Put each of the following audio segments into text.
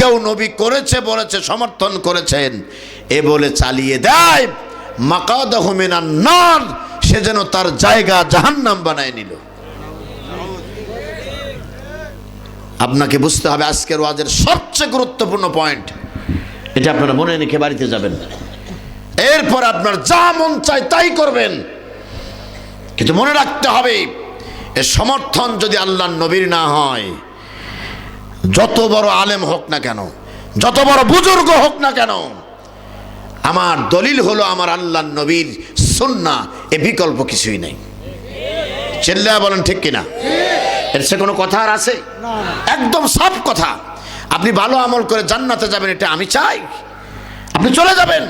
কেউ নবী করেছে বলেছে, সমর্থন করেছেন এ বলে চালিয়ে দেয়, মাকাদাহু মিনান নার, সে যেন তার জায়গা জাহান্নাম বানায় নিল। আপনাকে বুঝতে হবে আজকের ওয়াজের সবচেয়ে গুরুত্বপূর্ণ পয়েন্ট এটা, আপনারা মনে রেখে বাড়িতে যাবেন। এরপর আপনার যা মন চায় তাই করবেন, কিন্তু মনে রাখতে হবে এ সমর্থন যদি আল্লাহর নবীর না হয়, যত বড় আলেম হোক না কেন, যত বড় বুজুর্গ হোক না কেন, আমার দলিল হলো আমার আল্লাহর নবীর সুন্নাহ, এ বিকল্প কিছুই নাই। চিল্লায়া বলেন ঠিক কিনা? এর সে কোনো কথা আর আছে? একদম সাফ কথা। আপনি ভালো আমল করে জান্নাতে যাবেন এটা আমি চাই, আপনি চলে যাবেন,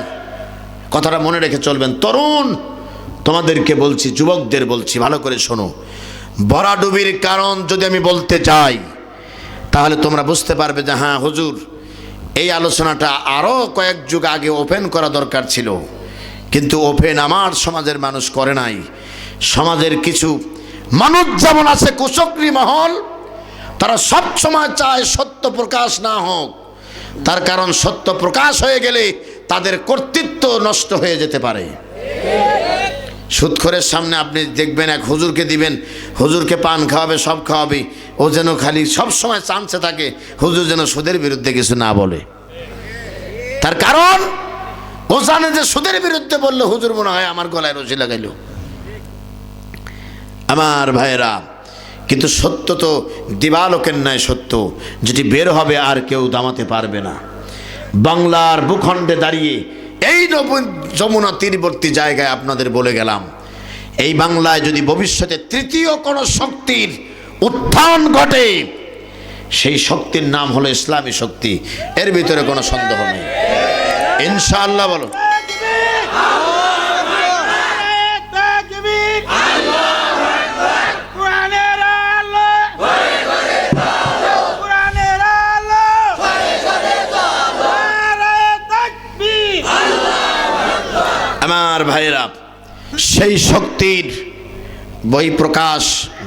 কথাটা মনে রেখে চলবেন। তরুণ তোমাদেরকে বলছি, যুবকদের বলছি, ভালো করে শোনো। ভরাডুবির কারণ যদি আমি বলতে চাই তাহলে তোমরা বুঝতে পারবে যে হ্যাঁ হুজুর, এই আলোচনাটা আরও কয়েক যুগ আগে ওপেন করা দরকার ছিল, কিন্তু ওপেন আমার সমাজের মানুষ করে নাই। সমাজের কিছু মানুষ যেমন আছে কুচক্রী মহল, তারা সব সময় চায় সত্য প্রকাশ না হোক, তার কারণ সত্য প্রকাশ হয়ে গেলে তাদের কর্তৃত্ব নষ্ট হয়ে যেতে পারে। সুদখোরের সামনে আপনি দেখবেন এক হুজুরকে দিবেন, হুজুরকে পান খাওয়াবে, সব খাওয়াবে, ও যেন খালি সব সময় চান্সে থাকে হুজুর যেন সুদের বিরুদ্ধে কিছু না বলে। তার কারণ ও জানে যে সুদের বিরুদ্ধে বললে হুজুর মনে হয় আমার গলায় রশি লাগাইল। আমার ভাইয়েরা, কিন্তু সত্য তো দিবালোকের ন্যায় সত্য, যেটি বের হবে আর কেউ দামাতে পারবে না। বাংলার ভূখণ্ডে দাঁড়িয়ে এই যমুনা তীরবর্তী জায়গায় আপনাদের বলে গেলাম, এই বাংলায় যদি ভবিষ্যতে তৃতীয় কোনো শক্তির উত্থান ঘটে, সেই শক্তির নাম হলো ইসলামী শক্তি, এর ভিতরে কোনো সন্দেহ নেই। ইনশাআল্লাহ বলো। আমার ভাইরা, সেই শক্তির বই প্রকাশ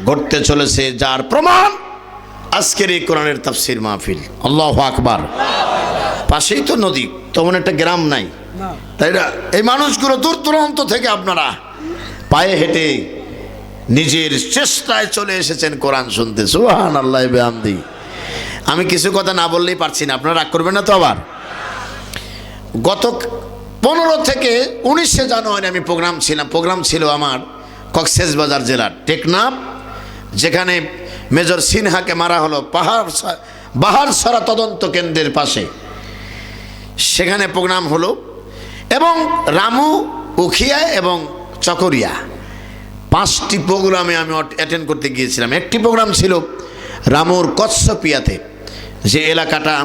ঘটতে চলেছে, যার প্রমাণ আজকের এই কোরআনের তাফসীর মাহফিল। আল্লাহু আকবার। পাশেই তো নদী, তেমন একটা গ্রাম নাই, তাই না? এই মানুষগুলো দূর দূরান্ত থেকে আপনারা পায়ে হেঁটে নিজের চেষ্টায় চলে এসেছেন কোরআন শুনতে। সুবহানাল্লাহ বিহামদি। আমি কিছু কথা না বললেই পারছি না, আপনারা রাগ করবেন না তো? আবার গত 15 থেকে 19 জানুয়ারি আমি প্রোগ্রাম ছিল আমার কক্সবাজার জেলার টেকনাফ, যেখানে মেজর সিনহাকে মারা হলো বাহারছড়া তদন্ত কেন্দ্রের পাশে। সেখানে প্রোগ্রাম হলো, এবং রামু, উখিয়া এবং চকরিয়া, 5টি প্রোগ্রামে আমি অ্যাটেন্ড করতে গিয়েছিলাম। একটি প্রোগ্রাম ছিল রামুর কচ্ছপিয়াতে, যে এলাকাটা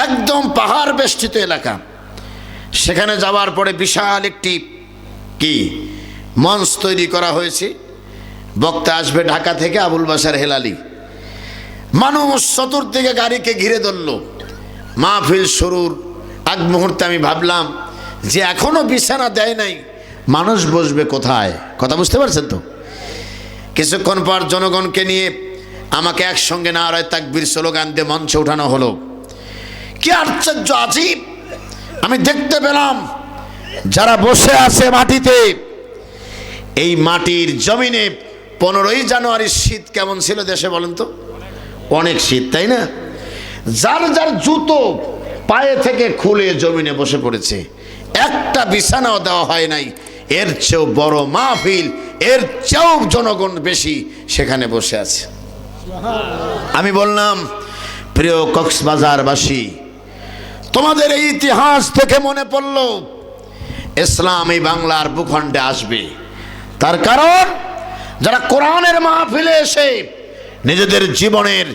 একদম পাহাড় বেষ্টিত এলাকা। সেখানে যাওয়ার পরে বিশাল একটি মঞ্চ তৈরি করা হয়েছে। বক্তা আসবে ঢাকা থেকে, আবুল বাশার হেলালি। মানুষ চতুর্দিকে গাড়িকে ঘিরে ধরল। মাহফিল শুরুর আগ মুহূর্তে আমি ভাবলাম যে এখনো বিছানা দেয় নাই, মানুষ বসবে কোথায়? কথা বুঝতে পারছেন তো? কিছুক্ষণ পর জনগণকে নিয়ে আমাকে একসঙ্গে নারায়ে তাকবীর স্লোগান দিয়ে মঞ্চে ওঠানো হলো। কি আশ্চর্য, আজীব! আমি দেখতে পেলাম যারা বসে আছে মাটিতে, এই মাটির জমিনে 15ই জানুয়ারির শীত কেমন ছিল দেশে বলেন তো? অনেক শীত, তাই না? যার যার জুতো পায়ে থেকে খুলে জমিনে বসে পড়েছে, একটা বিছানাও দেওয়া হয় নাই। এর চেয়েও বড় মাহফিল, এর চেয়েও জনগণ বেশি সেখানে বসে আছে। আমি বললাম, প্রিয় কক্সবাজারবাসী, তোমাদের এই ইতিহাস থেকে মনে পড়ল ইসলাম এই বাংলার ভূখণ্ডে আসবে। তার কারণ যারা কোরআনের মাহফিলে এসে নিজেদের জীবনের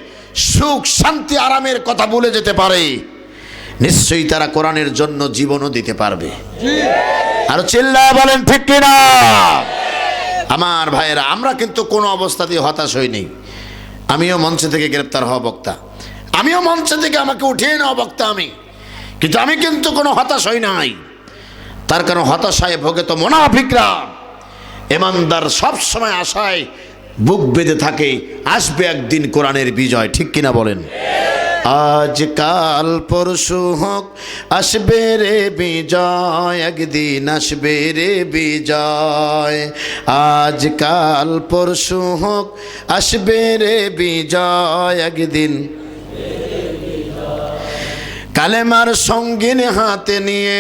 সুখ শান্তি আরামের কথা ভুলে যেতে পারে, নিশ্চয়ই তারা কোরআনের জন্য জীবনও দিতে পারবে। আর চিল্লায় বলেন ঠিক কিনা? আমার ভাইয়েরা, আমরা কিন্তু কোনো অবস্থাতেই হতাশ হইনি। আমিও মঞ্চে থেকে গ্রেপ্তার হওয়া বক্তা, আমিও মঞ্চে থেকে আমাকে উঠিয়ে নেওয়া বক্তা আমি, কিন্তু আমি কিন্তু কোনো হতাশ হই নাই। তার কারণ হতাশায় ভোগে তো মুনাফিকরা। ইমানদার সব সময় আশায় বুক বেঁধে থাকে আসবে একদিন কোরআনের বিজয়। ঠিক কিনা বলেন? আজ কাল পরশু হোক আসবে রে বিজয়, একদিন আসবে রে বিজয়। আজ কাল পরশু হোক আসবে রে বিজয়, একদিন কালেমার সঙ্গিন হাতে নিয়ে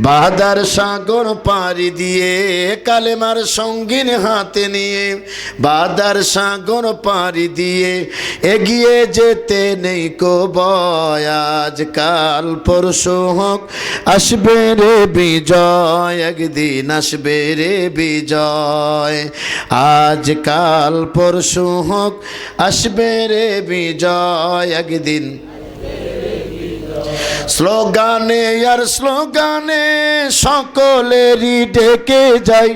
বাহাদার সাগর পাড়ি দিয়ে, কালেমার সঙ্গিন হাতে নিয়ে বাহাদার সাগর পাড়ি দিয়ে এগিয়ে যেতে নেই কো ভয়। আজ কাল পরশু হোক আসবে রে বিজয়, একদিন আসবে রে বিজয়। আজ কাল পরশু হোক আসবে রে বিজয়, একদিন স্লোগানে আর স্লোগানে সকলেরই ডেকে যাই,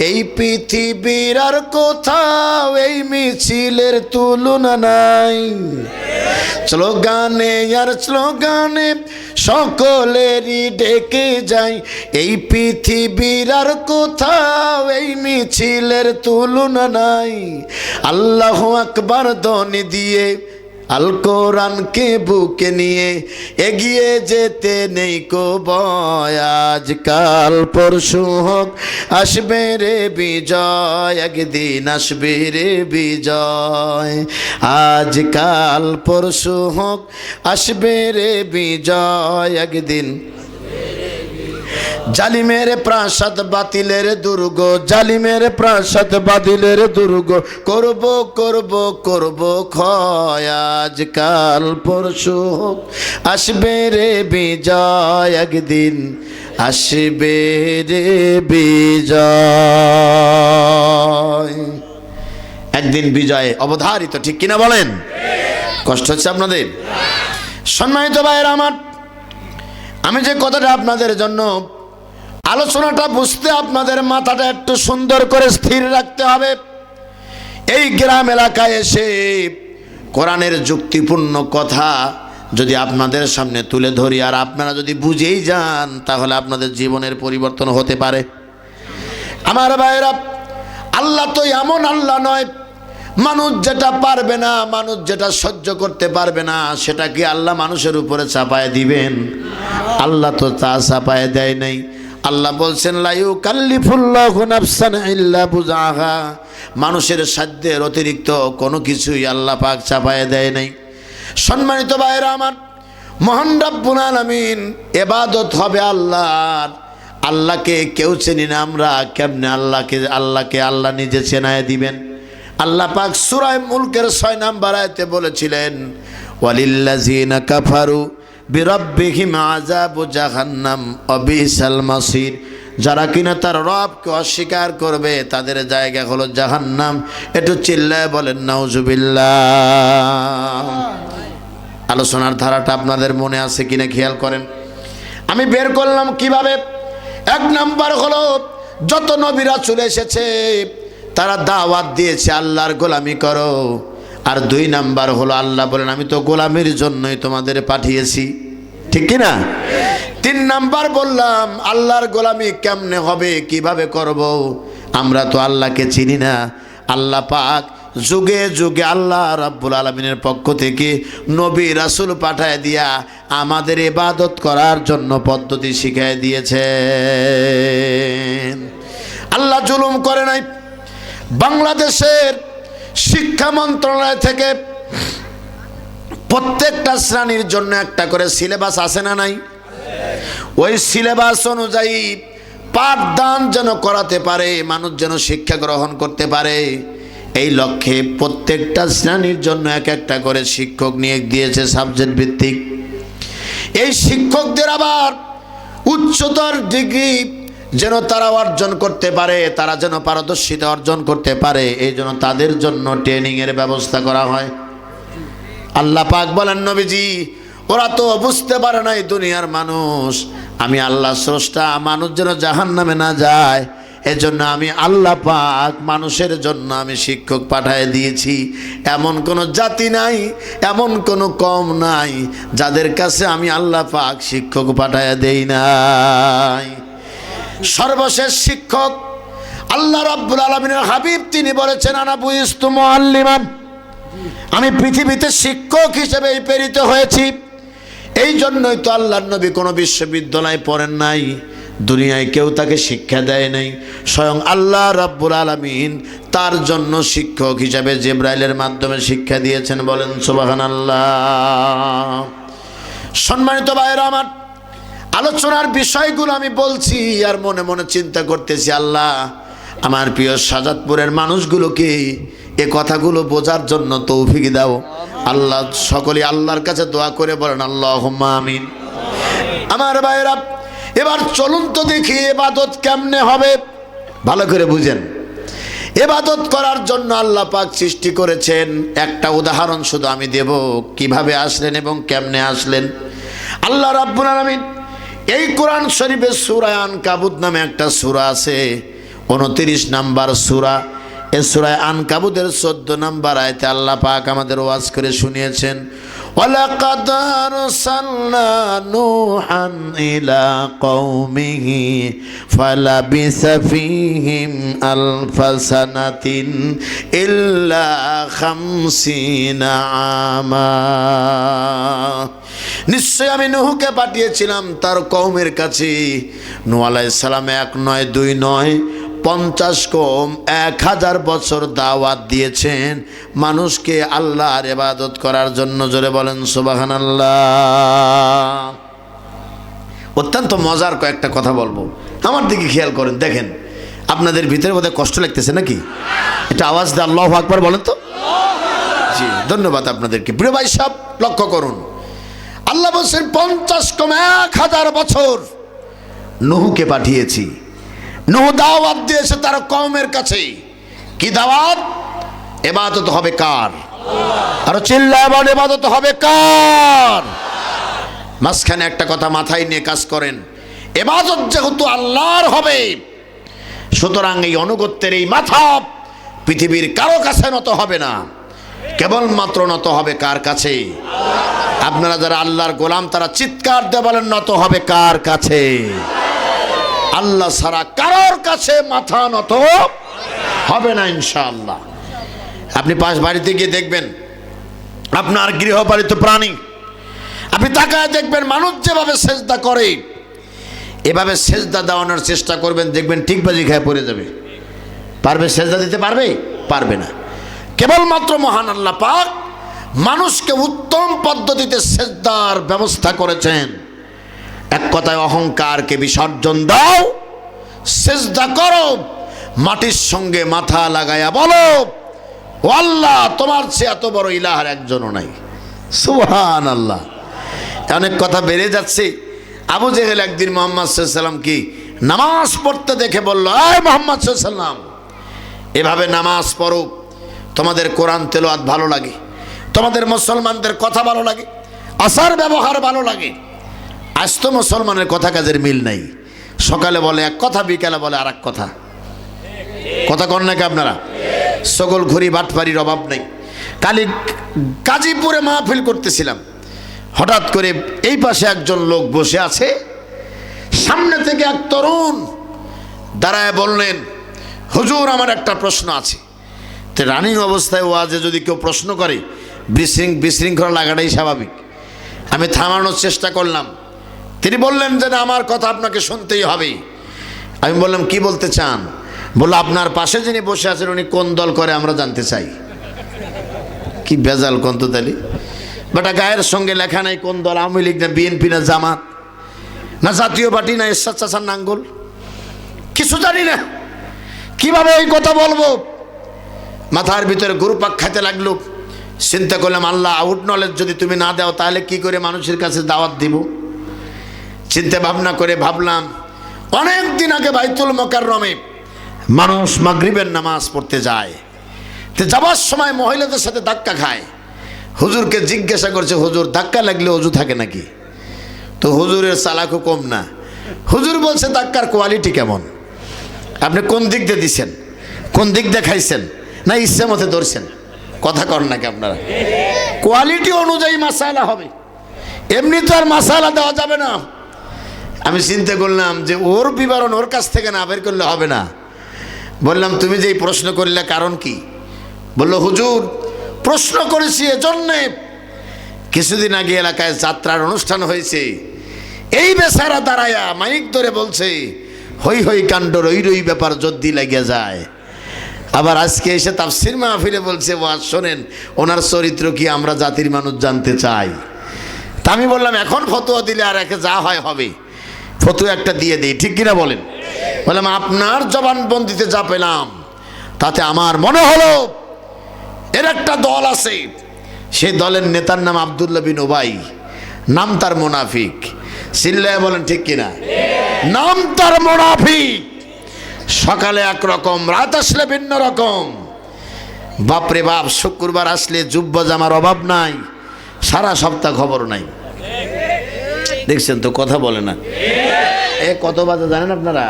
এই পৃথিবীর আর কোথাও এই মিছিলের তুলনা নাই। স্লোগানে আর স্লোগানে সকলেরই ডেকে যাই, এই পৃথিবীর আর কোথাও এই মিছিলের তুলনা নাই। আল্লাহু আকবার ধ্বনি দিয়ে আল কোরআনকে বুকে নিয়ে এগিয়ে যেতে নেই কো ভয়। আজ কাল পরশু হোক আসবে রে বিজয়, একদিন আসবে রে বিজয়। আজ কাল পরশু হোক আসবে রে বিজয়, একদিন জালিমের প্রাসাদ বাতিলের দুর্গ, জালিমের প্রাসাদ বাতিলের দুর্গ করব করব করব ক্ষয়। আজ কাল পরশু হোক আসবে রে বিজয়, একদিন আসবে রে বিজয়। একদিন বিজয় অবধারিত, ঠিক কিনা বলেন? কষ্ট হচ্ছে আপনাদের? সম্মানিত ভাইয়েরা আমার, আমি যে কথাটা আপনাদের জন্য আলোচনাটা বুঝতে আপনাদের মাথাটা একটু সুন্দর করে স্থির রাখতে হবে। এই গ্রাম এলাকায় এসে কোরআনের যুক্তিপূর্ণ কথা যদি আপনাদের সামনে তুলে ধরি আর আপনারা যদি বুঝেই যান, তাহলে আপনাদের জীবনের পরিবর্তন হতে পারে। আমার ভাইয়েরা, আল্লাহ তো এমন আল্লাহ নয় মানুষ যেটা পারবে না, মানুষ যেটা সহ্য করতে পারবে না সেটা কি আল্লাহ মানুষের উপরে চাপায় দিবেন? আল্লাহ তো তা চাপায় দেয় নাই। আল্লাহ বলছেন লা ইউকাল্লিফুল্লাহু নাফসান ইল্লা বুসআহা, মানুষের সাধ্যের অতিরিক্ত কোনো কিছুই আল্লাহ পাক চাপায় দেয় নাই। সম্মানিত ভাইয়েরা আমার, মহান রব্বুল আলামিন ইবাদত হবে আল্লাহর। আল্লাহকে কেউ চিনি না আমরা, কেমনে আল্লাহকে আল্লাহ নিজে চেনায় দিবেন? আল্লাহ পাক সূরা মুলকের 6 নম্বর আয়াতে বলেছিলেন ওয়ালিল্লাযিনা কাফারু বিরাব্বিহিম আযাবু জাহান্নাম ওয়া বিসাল মাসির, যারা কিনা তার রবকে অস্বীকার করবে তাদের জায়গা হলো জাহান্নাম। একটু চিল্লায় বলেন নাউজুবিল্লাহ। আলোচনার ধারাটা আপনাদের মনে আছে কিনা খেয়াল করেন। আমি বের করলাম কিভাবে। 1 নাম্বার হলো যত নবীরা চলে এসেছে তারা দাওয়াত দিয়েছে আল্লাহর গোলামি করো। আর 2 নাম্বার হলো আল্লাহ বলেন আমি তো গোলামির জন্যই তোমাদের পাঠিয়েছি, ঠিক কি না? 3 নাম্বার বললাম আল্লাহর গোলামি কেমনে হবে, কিভাবে করব? আমরা তো আল্লাহকে চিনি না। আল্লাহ পাক যুগে যুগে আল্লাহ রাব্বুল আলামিনের পক্ষ থেকে নবী রাসূল পাঠায় দিয়া আমাদের ইবাদত করার জন্য পদ্ধতি শিখিয়ে দিয়েছেন। আল্লাহ জুলুম করে নাই। বাংলাদেশের শিক্ষা মন্ত্রণালয় থেকে প্রত্যেকটা শ্রেণীর জন্য একটা করে সিলেবাস আছে না নাই? ওই সিলেবাস অনুযায়ী পাঠদান যেন করাতে পারে, মানুষ যেন শিক্ষা গ্রহণ করতে পারে, এই লক্ষ্যে প্রত্যেকটা শ্রেণীর জন্য এক একটা করে শিক্ষক নিয়োগ দিয়েছে সাবজেক্ট ভিত্তিক। এই শিক্ষকদের আবার উচ্চতর ডিগ্রি যেন তারা অর্জন করতে পারে, তারা যেন পারদর্শিতা অর্জন করতে পারে, এই জন্য তাদের জন্য ট্রেনিংয়ের ব্যবস্থা করা হয়। আল্লাহ পাক বলেন নবীজি ওরা তো বুঝতে পারে না এই দুনিয়ার মানুষ আমি আল্লাহ স্রষ্টা, মানুষ যেন জাহান্নামে না যায় এজন্য আমি আল্লাহ পাক মানুষের জন্য আমি শিক্ষক পাঠিয়ে দিয়েছি। এমন কোন জাতি নাই, এমন কোন কম নাই যাদের কাছে আমি আল্লাহ পাক শিক্ষক পাঠিয়ে দেই নাই। সর্বশেষ শিক্ষক আল্লাহ রাব্বুল আলামিনের হাবিব তিনি বলেছেন আনা বুইস্তু মুআল্লিমান, আমি পৃথিবীতে শিক্ষক হিসেবে প্রেরিত হয়েছি। এই জন্যই তো আল্লাহর নবী কোনো বিশ্ববিদ্যালয়ে পড়েন নাই, দুনিয়ায় কেউ তাকে শিক্ষা দেয় নাই। স্বয়ং আল্লাহ রাব্বুল আলামিন তার জন্য শিক্ষক হিসাবে জিবরাইলের মাধ্যমে শিক্ষা দিয়েছেন। বলেন সুবহানাল্লাহ। সম্মানিত ভাইরা আমার, আলোচনার বিষয়গুলো আমি বলছি আর মনে মনে চিন্তা করতেছি, আল্লাহ আমার প্রিয় শাহজাদপুরের মানুষগুলোকে এ কথাগুলো বোঝার জন্য তৌফিক দাও। আল্লাহ সকলে আল্লাহর কাছে দোয়া করে বলেন আল্লাহুম্মা আমিন। আমার ভাইরা, এবার চলুন তো দেখি ইবাদত কেমনে হবে। ভালো করে বুঝেন, ইবাদত করার জন্য আল্লাহ পাক সৃষ্টি করেছেন। একটা উদাহরণ শুধু আমি দেব, কিভাবে আসলেন এবং কেমনে আসলেন। আল্লাহ রাব্বুল আলামিন এই কোরআন শরীফে সূরা আনকাবুত নামে একটা সূরা আছে, 29 নাম্বার সূরা। এই সূরা আনকাবুতের 14 নাম্বার আয়াতে আল্লাহ পাক আমাদের ওয়াজ করে শুনিয়েছেন, ওয়ালাকাদ আরসালনা নূহান ইলা কওমিহি ফালাবিসা ফীহিম আলফা সানাতিন ইল্লা 50 আমা। নিশ্চয় আমি নূহকে পাঠিয়েছিলাম তার কওমের কাছে। নূহ আলাইহিস সালাম 1 নয় 2 নয় 50 কম 1000 বছর দাওয়াত দিয়েছেন মানুষকে আল্লাহর ইবাদত করার জন্য। জোরে বলেন সুবহানাল্লাহ। অত্যন্ত মজার কয়েকটা কথা বলবো, আমার দিকে খেয়াল করেন। দেখেন আপনাদের ভিতরে বোধহয় কষ্ট লাগতেছে নাকি? এটা আওয়াজ দিয়ে আল্লাহু আকবার বলেন তো। জি, ধন্যবাদ আপনাদেরকে। প্রিয় ভাই সব লক্ষ্য করুন, আল্লাহ বলছেন 50 কম 1000 বছর নূহকে পাঠিয়েছি। নূহ দাওয়াত দিয়েছে তার কওমের কাছে। কি দাওয়াত? ইবাদত হবে কার? আর চিল্লায় বলেন ইবাদত হবে কার? মাঝখানে একটা কথা মাথায় নিয়ে কাজ করেন, ইবাদত যেহেতু আল্লাহর হবে, সুতরাং এই অনুগত্যের এই মাথা পৃথিবীর কারো কাছে নত হবে না, কেবলমাত্র নত হবে কার কাছে? আপনারা যারা আল্লাহর গোলাম তারা চিৎকার দিয়ে বলেন নত হবে কার কাছে? আল্লাহ ছাড়া কারোর কাছে মাথা নত হবে না ইনশাআল্লাহ। আপনি পাশ বাড়িতে গিয়ে দেখবেন আপনার গৃহপালিত প্রাণী, আপনি তাকায় দেখবেন মানুষ যেভাবে সেজদা করে এভাবে সেজদা দেওয়ানোর চেষ্টা করবেন, দেখবেন ঠিকবাজি খেয়ে পড়ে যাবে। পারবে সেজদা দিতে? পারবে? পারবে না। কেবলমাত্র মহান আল্লাহ পাক মানুষকে উত্তম পদ্ধতিতে সেজদার ব্যবস্থা করেছেন। এক কথায় অহংকারকে বিসর্জন দাও, সেজদা করো, মাটির সঙ্গে মাথা লাগায়া বলো ও আল্লাহ তোমার চেয়ে এত বড় ইলাহ আর একজনও নাই। সুবহানাল্লাহ। অনেক কথা বেড়ে যাচ্ছে। আবু জেহেল একদিন মুহাম্মদ সাল্লাল্লাহু আলাইহি ওয়াসাল্লাম কি নামাজ পড়তে দেখে বলল, আয় মুহাম্মদ সাল্লাল্লাহু আলাইহি ওয়াসাল্লাম এভাবে নামাজ পড়ো, তোমাদের কোরআন তেলাওয়াত ভালো লাগে, তোমাদের মুসলমানদের কথা ভালো লাগে, আচার ব্যবহার ভালো লাগে। আজ তো মুসলমানের কথা কাজের মিল নাই। সকালে বলে এক কথা, বিকালে বলে আর এক কথা। কথা কন নাকি আপনারা? সকল ঘুরি বাটপারির অভাব নেই। কালি গাজীপুরে মাহফিল করতেছিলাম, হঠাৎ করে এই পাশে একজন লোক বসে আছে, সামনে থেকে এক তরুণ দাঁড়ায় বললেন, হুজুর আমার একটা প্রশ্ন আছে। তো রানিং অবস্থায় ওয়াজে যদি কেউ প্রশ্ন করে বিশৃঙ্খলা লাগাটাই স্বাভাবিক। আমি থামানোর চেষ্টা করলাম। তিনি বললেন যে না, আমার কথা আপনাকে শুনতেই হবে। আমি বললাম কি বলতে চান? বললো আপনার পাশে যিনি বসে আছেন উনি কোন দল করে আমরা জানতে চাই। কি বেজাল কন্ততালি বেটা, গায়ের সঙ্গে লেখা নাই কোন দল, আওয়ামী লীগ না বিএনপি না জামাত না জাতীয় পার্টি না এরশাদ চাচার নাঙ্গল, কিছু জানি না, কিভাবে এই কথা বলবো? মাথার ভিতরে ঘুরপাক খাইতে লাগলো। চিন্তা করলাম আল্লাহ আউট নলেজ যদি তুমি না দাও তাহলে কি করে মানুষের কাছে দাওয়াত দিব? চিন্তা ভাবনা করে ভাবলাম অনেক দিন আগে বাইতুল মোকাররমে মানুষ মাগরিবের নামাজ পড়তে যায়, তো যাবার সময় মহিলাদের সাথে ধাক্কা খায়। হুজুরকে জিজ্ঞাসা করছে, হুজুর ধাক্কা লাগলে অজু থাকে নাকি? তো হুজুরের চালাকও কম না। হুজুর বলছে ধাক্কার কোয়ালিটি কেমন, আপনি কোন দিক দিয়ে দিচ্ছেন, কোন দিক দিয়ে খাইছেন, না ইচ্ছা মতে ধরছেন? কথা কর নাকি আপনারা? কোয়ালিটি অনুযায়ী মাসালা হবে, এমনি তো আর মাসালা দেওয়া যাবে না। আমি চিন্তা করলাম যে ওর বিবরণ ওর কাছ থেকে না বের করলে হবে না। বললাম তুমি যে এই প্রশ্ন করলে কারণ কি? বললো হুজুর প্রশ্ন করেছি এজন্যে, কিছুদিন আগে এলাকায় যাত্রার অনুষ্ঠান হয়েছে, এই বেচারা দাঁড়ায়া মাইক ধরে বলছে হই হই কাণ্ড রই রই ব্যাপার যদ্দি লাগিয়া যায়। আবার আজকে এসে তাফসির মাহফিলে বলছে ওয়াজ শোনেন, ওনার চরিত্র কি আমরা জাতির মানুষ জানতে চাই। তা আমি বললাম এখন ফতোয়া দিলে আর একে যা হয় হবে, ফতোয়া একটা দিয়ে দিই, ঠিক কিনা বলেন। বললাম আপনার জবানবন্দিতে যা পেলাম তাতে আমার মনে হলো এর একটা দল আছে, সেই দলের নেতার নাম আব্দুল্লাহ বিন উবাই, নাম তার মুনাফিক। চিল্লায় বলেন ঠিক কিনা? নাম তার মুনাফিক। সকালে একরকম, রাত আসলে ভিন্ন রকম। বাপরে বাপ, শুক্রবার আসলে জুব্বা জামার অভাব নাই, সারা সপ্তাহ খবর নাই। দেখছেন তো, কথা বলে না। এ কত বাজে জানেন আপনারা?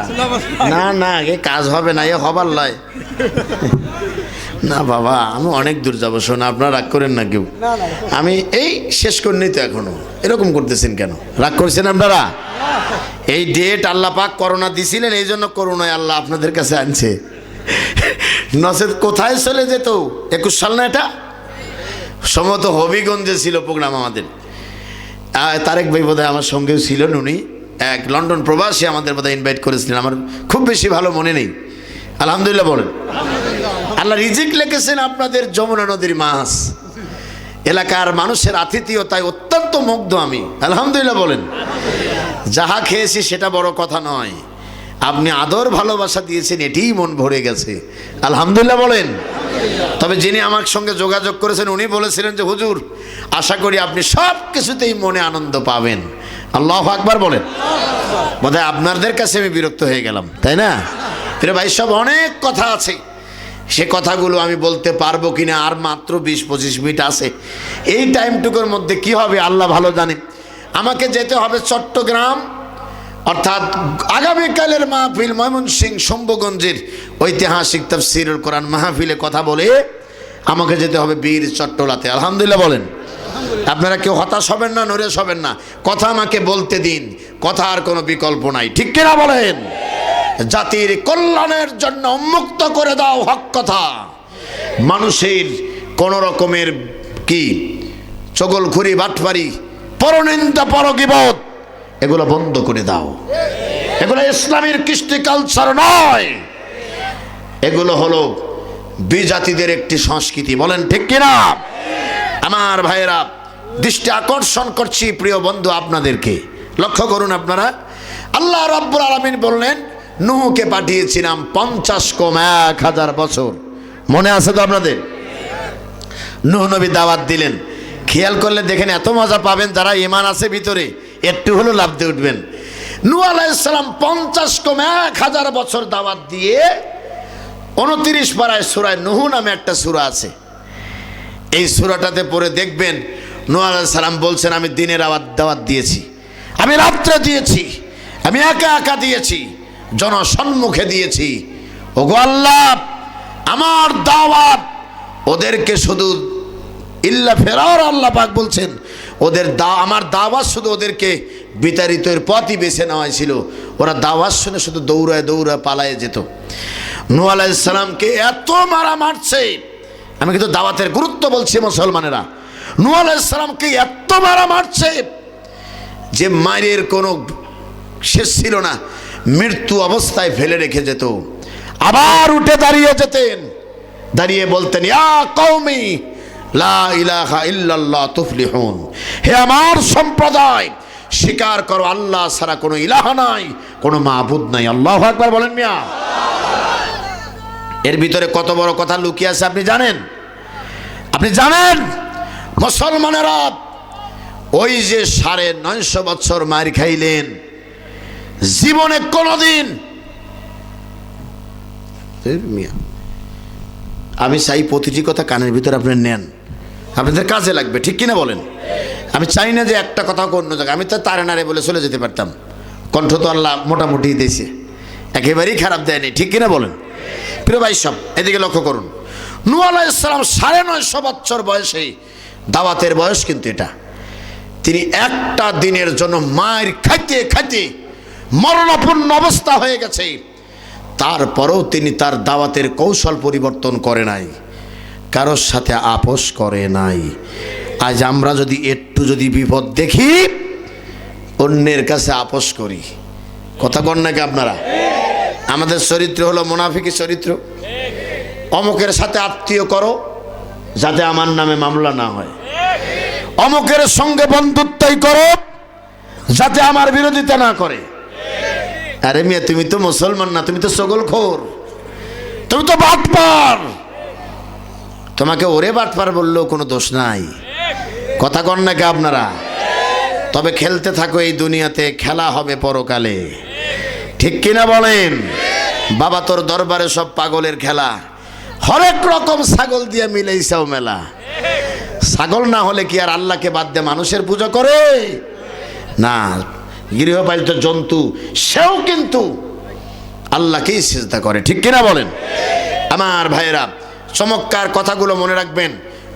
না না, এ কাজ হবে না, এ হবার লয় না বাবা, আমি অনেক দূর যাবো। শোনা, আপনারা রাগ করেন না কেউ, আমি এই শেষ করিনি তো এখনো। এরকম করতেছেন কেন? রাগ করছেন আপনারা? এই ডেট আল্লাহ পাক করোনা দিছিলেন, এই জন্য করোনায় আল্লাহ আপনাদের কাছে আনছে। নচেত কোথায় চলে যেত? 21 সাল না এটা? সম্ভবত হবিগঞ্জে ছিল প্রোগ্রাম আমাদের। তারেক ভাই বোধহয় আমার সঙ্গেও ছিলেন, উনি এক লন্ডন প্রবাসী, আমাদের বোধহয় ইনভাইট করেছিলেন। আমার খুব বেশি ভালো মনে নেই। আলহামদুলিল্লাহ বলেন। আল্লাহ রিজিক লিখেছেন আপনাদের যমুনা নদীর মাছ। এলাকার মানুষের আতিথেয়তায় অত্যন্ত মুগ্ধ আমি। আলহামদুলিল্লাহ বলেন। যাহা খেয়েছি সেটা বড় কথা নয়, আপনি আদর ভালোবাসা দিয়েছেন, এটিই মন ভরে গেছে। আলহামদুলিল্লাহ বলেন। তবে যিনি আমার সঙ্গে যোগাযোগ করেছেন উনি বলেছিলেন যে হুজুর, আশা করি আপনি সব কিছুতেই মনে আনন্দ পাবেন। আল্লাহু আকবার বলেন। বোধহয় আপনাদের কাছে আমি বিরক্ত হয়ে গেলাম, তাই না? প্রিয় ভাই সব, অনেক কথা আছে, সে কথাগুলো আমি বলতে পারবো কিনা, আর মাত্র 20-25 মিনিট আছে। এই টাইমটুকুর মধ্যে কি হবে আল্লাহ ভালো জানে। আমাকে যেতে হবে চট্টগ্রাম, অর্থাৎ আগামীকালের মাহফিল ময়মনসিংহ শম্ভুগঞ্জের ঐতিহাসিক তাফসীরুল কোরআন মাহফিলে কথা বলে আমাকে যেতে হবে বীর চট্টলাতে। আলহামদুলিল্লাহ বলেন। আপনারা কেউ হতাশ হবেন না, নরেশ হবেন না, কথা আমাকে বলতে দিন, কথা আর কোনো বিকল্প নাই, ঠিক কিনা বলেন? জাতির কল্যাণের জন্য উন্মুক্ত করে দাও হক কথা। মানুষের কোন রকমের কি চগলখুরি, বাটপারি, পরনিন্দা, পরগীবত, এগুলো বন্ধ করে দাও। এগুলো ইসলামের কৃষ্টি কালচার নয়, এগুলো হলো বিজাতিদের একটি সংস্কৃতি। বলেন ঠিক কিনা? আমার ভাইয়েরা, দৃষ্টি আকর্ষণ করছি প্রিয় বন্ধু আপনাদেরকে, লক্ষ্য করুন আপনারা। আল্লাহ রাব্বুল আলামিন বললেন নূহকে পাঠিয়েছিলাম 50,000 বছর। মনে আছে তো আপনাদের? নূহ নবী দাওয়াত দিলেন। খেয়াল করলে দেখেন এত মজা পাবেন, যারা ঈমান আছে ভিতরে একটু হলো লাভ দিয়ে উঠবেন। নূহ আলাইহিস সালাম 50,000 বছর দাওয়াত দিয়ে 29 পারায় সূরা নূহ নামে একটা সূরা আছে। এই সূরাটাতে পড়ে দেখবেন নূহ আলাইহিস সালাম বলছেন, আমি দিনের দাওয়াত দিয়েছি, আমি রাত্রে দিয়েছি, আমি একা একা দিয়েছি, জনসম্মুখে দিয়েছি। ওগো আল্লাহ, আমার দাওয়াত ওদেরকে শুধু ইল্লা ফেরার, আল্লাহ পাক বলছেন ওদের আমার দাওয়াত শুধু ওদেরকে বিতাড়িতের পথই বেছে নেওয়া ছিল। ওরা দাওয়াত শুনে শুধু দৌড়ায় দৌড়ায় পালায়ে যেত। নূহ আলাইহিস সালামকে এত মারা মারছে, আমি কিন্তু দাওয়াতের গুরুত্ব বলছি মুসলমানেরা। নূহ আলাইহিস সালামকে এত মারা মারছে যে মায়ের কোনো শেষ ছিল না, মৃত্যু অবস্থায় ফেলে রেখে যেত। আবার উঠে দাঁড়িয়ে যেতেন, দাঁড়িয়ে বলতেন, ইয়া কওমি লা ইলাহা ইল্লাল্লাহ তুফলিহুন, হে আমার সম্প্রদায়, স্বীকার করো আল্লাহ ছাড়া কোনো ইলাহ নাই, কোনো মাবুদ নাই। আল্লাহু আকবার বলেন মিয়া। এর ভিতরে কত বড় কথা লুকিয়ে আছে আপনি জানেন? আপনি জানেন মুসলমানেরা ওই যে 950 বছর মার খাইলেন, জীবনে কোনদিন, আমি চাই প্রতিটি কথা কানের ভিতরে আপনি নেন, আপনাদের কাজে লাগবে, ঠিক কিনা বলেন? আমি চাই না যে একটা কথা অন্য জায়গায়, আমি তো তারে নারে বলে চলে যেতে পারতাম, কণ্ঠ তো আল্লাহ মোটামুটি দিয়েছে, একেবারেই খারাপ দেয়নি, ঠিক কিনা বলেন? প্রিয় ভাই সব, এদিকে লক্ষ্য করুন। নূহ আলাইহিস সালাম 950 বছর বয়সে, দাওয়াতের বয়স কিন্তু এটা, তিনি একটা দিনের জন্য মায়ের খাইতে খাইতে মরণাপন্ন অবস্থা হয়ে গেছে, তারপরেও তিনি তার দাওয়াতের কৌশল পরিবর্তন করে নাই। কারোর সাথে আপোষ করে নাই। আজ আমরা যদি একটু যদি বিপদ দেখি অন্যের কাছে আপোষ করি, কথা কন নাকি আপনারা? আমাদের চরিত্র হলো মুনাফিকি চরিত্র। অমুকের সাথে আত্মীয় করো যাতে আমার নামে মামলা না হয়, অমুকের সঙ্গে বন্ধুত্বই করো যাতে আমার বিরোধিতা না করে। আরে মিয়া, তুমি তো মুসলমান না, তুমি তো ছগলখোর, তুমি তো বাটপার। তোমাকে ওরে বাটপার বললেও কোনো দোষ নাই, কথা কন নাকি আপনারা? তবে খেলতে থাকো এই দুনিয়াতে, খেলা হবে পরকালে, ঠিক কিনা বলেন? বাবা তোর দরবারে সব পাগলের খেলা, হরেক রকম ছাগল দিয়ে মিলেইছাও মেলা। ছাগল না হলে কি আর আল্লাহকে বাদ দিয়ে মানুষের পূজা করে? না, গৃহপালিত জন্তু সেও কিন্তু আল্লাহকেই সিজদা করে, ঠিক কিনা বলেন? আমার ভাইয়েরা, চমৎকার কথাগুলো মনে রাখবেন।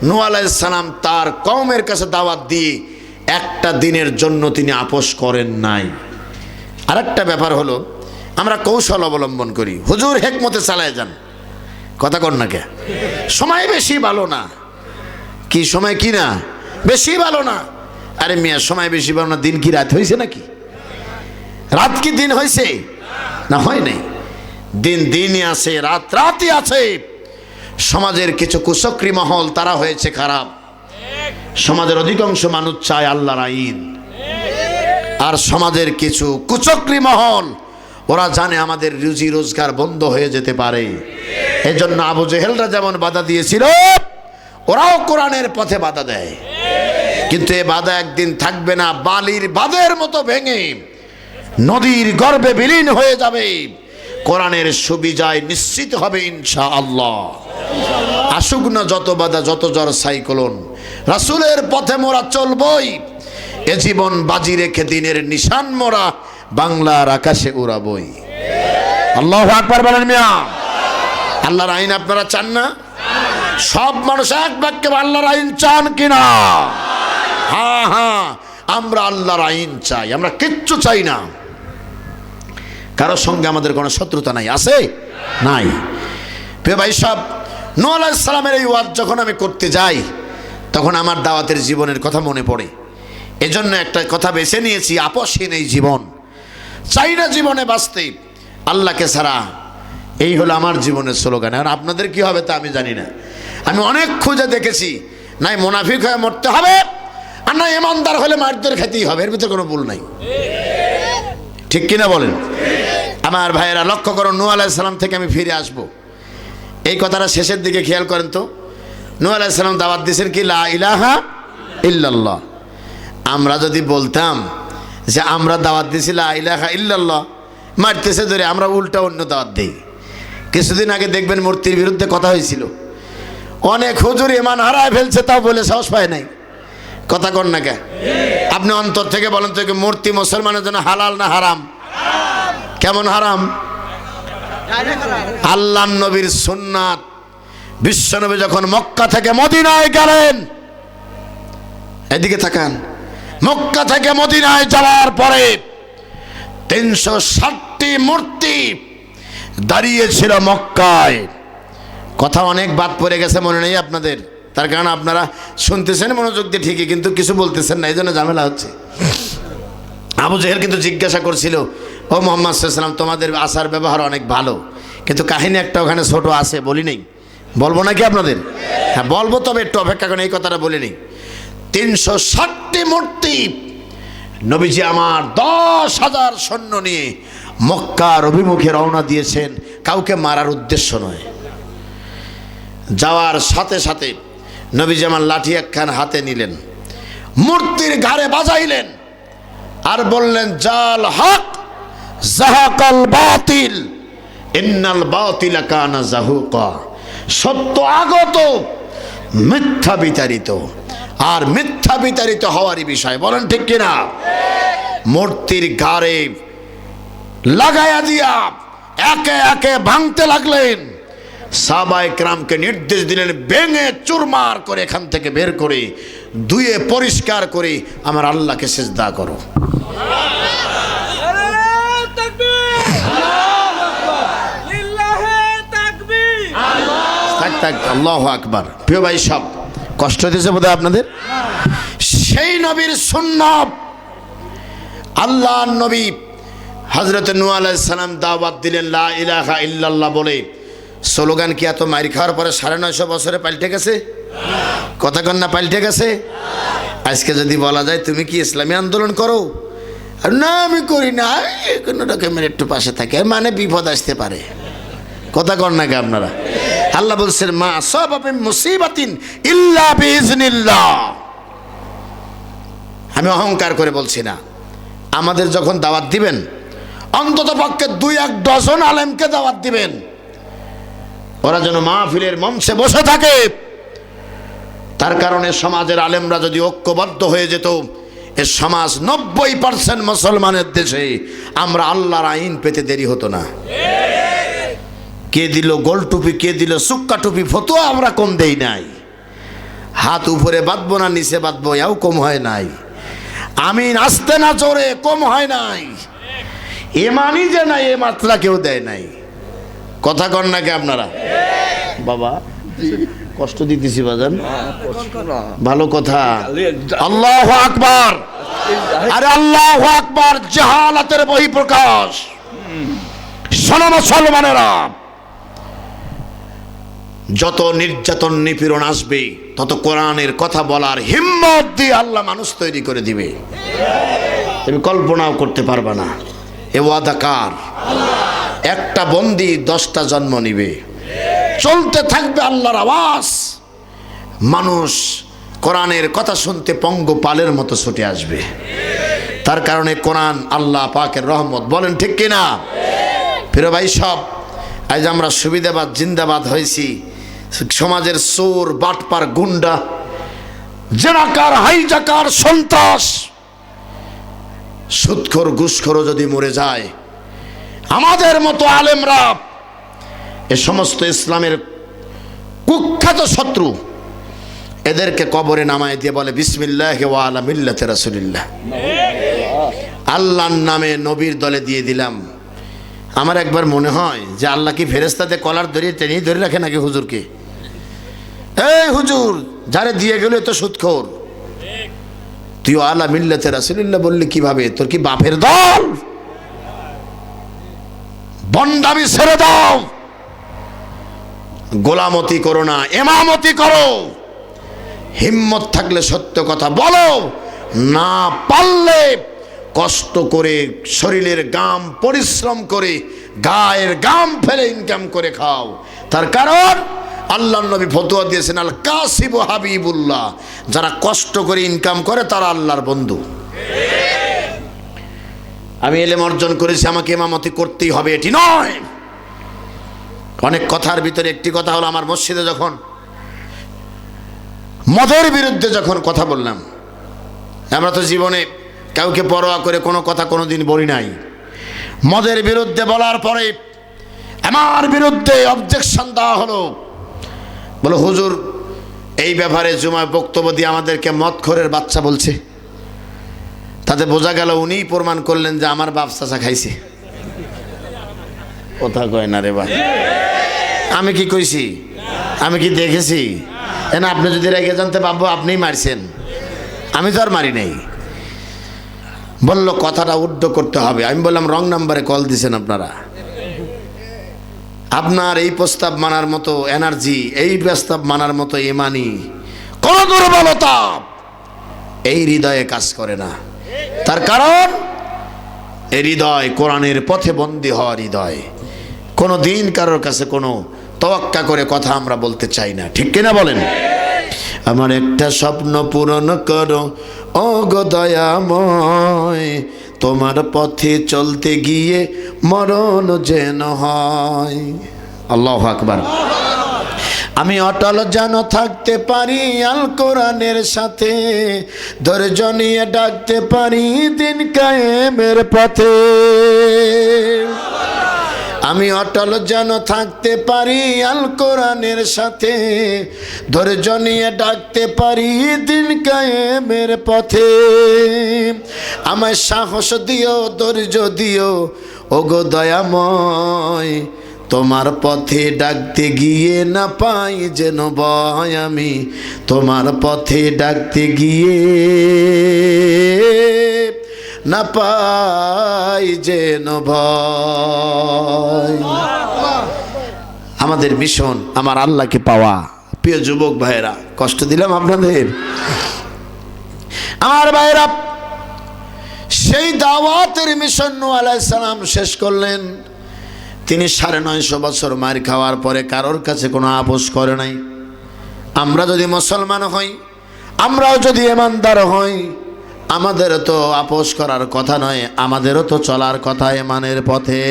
নূহ আলাইহিস সালাম তার কওমের কাছে দাওয়াত দিয়ে একটা দিনের জন্য তিনি আপোষ করেন নাই। আরেকটা ব্যাপার হলো, আমরা কৌশল অবলম্বন করি, হুজুর হেকমতে চালায় যান, কথা কন না কে? সময় বেশি ভালো না, কি সময় কি না বেশি ভালো না। আরে মিয়া, সময় বেশি ভালো না, দিন কি রাত হয়েছে নাকি? রাত কি দিন হয়েছে? না, হয় নাই। দিন দিনই আছে, রাত রাতই আছে। সমাজের কিছু কুচক্রী মহল তারা হয়েছে খারাপ। সমাজের অধিকাংশ মানুষ চায় আল্লাহর আইন, আর সমাজের কিছু কুচক্রী মহল ওরা জানে আমাদের রুজি রোজগার বন্ধ হয়ে যেতে পারে। এজন্য আবু জেহেলরা যেমন বাধা দিয়েছিল, ওরাও কোরআনের পথে বাধা দেয়। কিন্তু এ বাধা একদিন থাকবে না, বালির বাঁধের মতো ভেঙে নদীর গর্ভে বিলীন হয়ে যাবে। কোরআনের সুবিজয় নিশ্চিত হবে ইনশাআল্লাহ। আসুক না যত বাধা, যত ঝড় সাইক্লোন, রাসূলের পথে মোরা চলবই। এ জীবন বাজি রেখে দিনের নিশান মোরা বাংলার আকাশে উড়াবই। আল্লাহু আকবার বলেন মিয়া। আল্লাহর আইন আপনারা চান না? সব মানুষ এক বাক্যে আল্লাহর আইন চান কিনা? হ্যাঁ হ্যাঁ, আমরা আল্লাহর আইন চাই, আমরা কিচ্ছু চাই না। কারোর সঙ্গে আমাদের কোনো শত্রুতা নাই, আছে? নাই। প্রিয় ভাই সব, নূহ আলাইহিস সালামের এই ওয়াজ যখন আমি করতে যাই তখন আমার দাওয়াতের জীবনের কথা মনে পড়ে। এজন্য একটা কথা বেছে নিয়েছি, আপসহীন এই জীবন চাই না, জীবনে বাঁচতে আল্লাহকে ছাড়া। এই হলো আমার জীবনের স্লোগান। আর আপনাদের কি হবে তা আমি জানি না। আমি অনেক খুঁজে দেখেছি, নাই মুনাফিক হয়ে মরতে হবে, আর না ইমানদার হলে মারধর খেতেই হবে, এর ভিতরে কোনো ভুল নাই, ঠিক কিনা বলেন? আমার ভাইয়েরা লক্ষ্য করুন, নূহ আলাইহিস সালাম থেকে আমি ফিরে আসব, এই কথাটা শেষের দিকে খেয়াল করেন তো। নূহ আলাইহিস সালাম দাওয়াত দিয়েছেন কি? লা ইলাহা ইল্লাল্লাহ। আমরা যদি বলতাম যে আমরা দাওয়াত দিয়েছি লা ইলাহা ইল্লাল্লাহ, মারতেছে ধরে, আমরা উল্টা অন্য দাওয়াত দিই। কিছুদিন আগে দেখবেন মূর্তির বিরুদ্ধে কথা হয়েছিল, অনেক হুজুর ইমান হারায় ফেলছে, তাও বলে সাহস পায় নাই, কথা কন না কে? আপনি অন্তর থেকে বলেন তো, মূর্তি মুসলমানের জন্য হালাল না হারাম? কেমন হারাম? আল্লাহর নবীর সুন্নাত, বিশ্বনবী যখন মক্কা থেকে মদিনায় গেলেন, এদিকে তাকান, মক্কা থেকে মদিনায় যাওয়ার পরে 360টি মূর্তি দাঁড়িয়েছিল মক্কায়। কথা অনেক বাদ পড়ে গেছে, মনে নেই আপনাদের? তার কারণ আপনারা শুনতেছেন মনোযোগ দিয়ে ঠিকই, কিন্তু কিছু বলতেছেন না, এই জন্য ঝামেলা হচ্ছে। আবু জেহেল কিন্তু জিজ্ঞাসা করছিল, ও মুহাম্মদ সাল্লাল্লাহু আলাইহি ওয়াসাল্লাম, তোমাদের আচার ব্যবহার অনেক ভালো, কিন্তু কাহিনী একটা ওখানে ছোট আছে, বলি নেই? বলবো নাকি আপনাদের? হ্যাঁ বলবো, তবে একটু অপেক্ষা করেন, এই কথাটা বলি নেই। 360টি মূর্তি নবীজি আমার 10,000 সৈন্য নিয়ে মক্কার অভিমুখে রওনা দিয়েছেন, কাউকে মারার উদ্দেশ্য নয়। যাওয়ার সাথে সাথে নবীজি আমার লাঠি একখান হাতে নিলেন, মূর্তির ঘাড়ে বাজাইলেন, আর বললেন, জাল হক জাহাকাল বাতিল ইন্নাল বাতিলা কানা জাহুকা। সত্য আগত, মিথ্যা বিতাড়িত, আর মিথ্যা বিতাড়িত হওয়ারই বিষয়, বলেন ঠিক কিনা? মূর্তির ঘাড়ে লাগায়া দিয়া একে একে ভাঙতে লাগলেন। সাহাবায়ে কেরামকে নির্দেশ দিলেন, ভেঙে চুরমার করে এখান থেকে বের করে ধুয়ে পরিষ্কার করে আমার আল্লাহকে সিজদা করো। তাক আল্লাহু আকবার। প্রিয় ভাই সব কষ্ট দিয়েছে বোধহয় আপনাদের। সেই নবীর সুন্নাত, আল্লাহ নবী হযরত নূহ আলাইহিস সালাম দাওয়াত দিলেন লা ইলাহা ইল্লাল্লাহ বলে। স্লোগান কি এত মার খাওয়ার পরে 950 বছরে পাল্টে গেছে? কথা কন না পাল্টে গেছে? আজকে যদি বলা যায় তুমি কি ইসলামী আন্দোলন করো, আর না আমি করি না, কোনো রকমের একটু পাশে থাকে, মানে বিপদ আসতে পারে। কথা কন না কি আপনারা? আল্লাহ বলছেন মা আসাবা মিন মুসিবাতিন ইল্লা বিইজনিল্লাহ। আমি অহংকার করে বলছি না। আমাদের যখন দাওয়াত দিবেন অন্তত পক্ষে 2-1 ডজন আলেমকে দাওয়াত দিবেন, ওরা যেন মাহফিলের মঞ্চে বসে থাকে। তার কারণে সমাজের আলেমরা যদি ঐক্যবদ্ধ হয়ে যেত, এ সমাজ 90% মুসলমানের দেশে আমরা আল্লাহর আইন পেতে দেরি হতো না। কে দিল গোল টুপি, কে দিল সুক্কা টুপি, ফতোয়া আমরা কম দেই নাই। হাত উপরে বাঁধবো না নিচে বাঁধবো এও কম হয় নাই। আমিন আসতে না জোরে কম হয় নাই। এমানি যে নাই এ মাত্রা কেউ দেয় নাই। কথা কন নাকি আপনারা? বাবা কষ্ট দিতেছি বাজান, ভালো কথা। আল্লাহু আকবার, আরে আল্লাহু আকবার। জাহালাতের বহিঃপ্রকাশ। শোনো মুসলমানেরা, যত নির্যাতন নিপীড়ন আসবে তত কোরআনের কথা বলার হিম্মত দিয়ে আল্লাহ মানুষ তৈরি করে দিবে। তুমি কল্পনাও করতে পারবে না। এ ওয়াদা কার? একটা বন্দী 10টা জন্ম নিবে। চলতে থাকবে আল্লাহর আওয়াজ। মানুষ কোরআনের কথা শুনতে পঙ্গপালের মতো ছুটে আসবে। তার কারণে কোরআন আল্লাহ পাকের রহমত। বলেন ঠিক কিনা? প্রিয় ভাই সব, আজ আমরা সুবিধাবাদ জিন্দাবাদ হয়েছি। সমাজের চোর বাটপার গুন্ডা জেনাকার হাইজাকার সন্ত্রাস সুদখোর ঘুষখোরও যদি মরে যায়, আমাদের মতো আলেমরা এ সমস্ত ইসলামের কুখ্যাত শত্রু এদেরকে কবরে নামায় দিয়ে বলে বিসমিল্লাহি ওয়া আলা মিল্লাতি রাসূলিল্লাহ। আল্লাহর নামে নবীর দলে দিয়ে দিলাম। আমার একবার মনে হয় যে আল্লাহ কি ফেরেশতাতে কলার ধরে টেনে ধরে রাখে নাকি হুজুরকে? এই হুজুর যারে দিয়ে গেল তো সুদখোর, তুই আলা মিল্লাতে রাসূলুল্লাহ বললি কিভাবে? তোর কি বাপের দল? বন্ডামি ছেড়ে দাও, গোলামতি করো না, ইমামতি করো। হিম্মত থাকলে সত্য কথা বলো, না পারলে কষ্ট করে শরীরের গাম পরিশ্রম করে গায়ের গাম ফেলে ইনকাম করে খাও। তার কারণ আল্লাহর নবী ফতোয়া দিয়েছেন আল কাসিবু হাবিবুল্লাহ, যারা কষ্ট করে ইনকাম করে তারা আল্লাহর বন্ধু। আমি ইলম অর্জন করেছি, আমাকে ইমামতি করতেই হবে এটি নয়। অনেক কথার ভিতরে একটি কথা হলো, আমার মসজিদে যখন মদের বিরুদ্ধে যখন কথা বললাম, আমরা তো জীবনে কাউকে পরোয়া করে কোনো কথা কোনোদিন বলি নাই। মদের বিরুদ্ধে বলার পরে আমার বিরুদ্ধে অবজেকশন দেওয়া হলো। বলো হুজুর এই ব্যাপারে জুমায় বক্তব্য দিয়ে আমাদেরকে মদখোরের বাচ্চা বলছে। তাতে বোঝা গেল উনিই প্রমাণ করলেন যে আমার বাপ চাচা খাইছে। কথা কয় না রে ভাই। আমি কি কইছি? আমি কি দেখেছি? না, আপনি যদি রেগে জানতে পাবো আপনিই মারছেন, আমি তো আর মারি নাই। বললো কথাটা উড্ড করতে হবে। আমি বললাম রং নাম্বারে কল দিছেন আপনারা। আপনার এই প্রস্তাব মানার মতো এনার্জি, এই প্রস্তাব মানার মতো ইমানি কোন দুর্বলতা এই হৃদয়ে কাজ করে না। তার কারণ এই হৃদয় কোরআনের পথে বন্দী হওয়ার হৃদয়। কোনো দিন কারোর কাছে কোনো তওয়াক্কা করে কথা আমরা বলতে চাই না, ঠিক কিনা বলেন? আমার একটা স্বপ্ন পূরণ করো ও গো দয়াময়, তোমার পথে চলতে গিয়ে মরণ যেন হয়। আল্লাহু আকবার। আমি অটল যেন থাকতে পারি আল কোরআনের সাথে, ধৈর্য নিয়ে ডাকতে পারি দিন কায়েমের পথে। আমি অটল যেন থাকতে পারি আল কোরআনের সাথে, ধৈর্য নিয়ে ডাকতে পারি দিন কায়েমের পথে। আমায় সাহস দিও, ধৈর্য দিও ও গো দয়াময়, তোমার পথে ডাকতে গিয়ে না পাই যেন ভয় আমি, তোমার পথে ডাকতে গিয়ে না পাই যেন ভয়। আমাদের মিশন আমার আল্লাহকে পাওয়া। প্রিয় যুবক ভাইরা, কষ্ট দিলাম আপনাদের? আমার ভাইরা, সেই দাওয়াতের মিশন নূহ আলাইহিস সালাম শেষ করলেন। তিনি 950 বছর মার খাওয়ার পরে কারোর কাছে কোনো আপোষ করে নাই। আমরা যদি মুসলমান হই, আমরাও যদি ইমানদার হই, আমাদের তো আপোষ করার কথা নয়, আমাদেরও তো চলার কথা ইমানের পথে।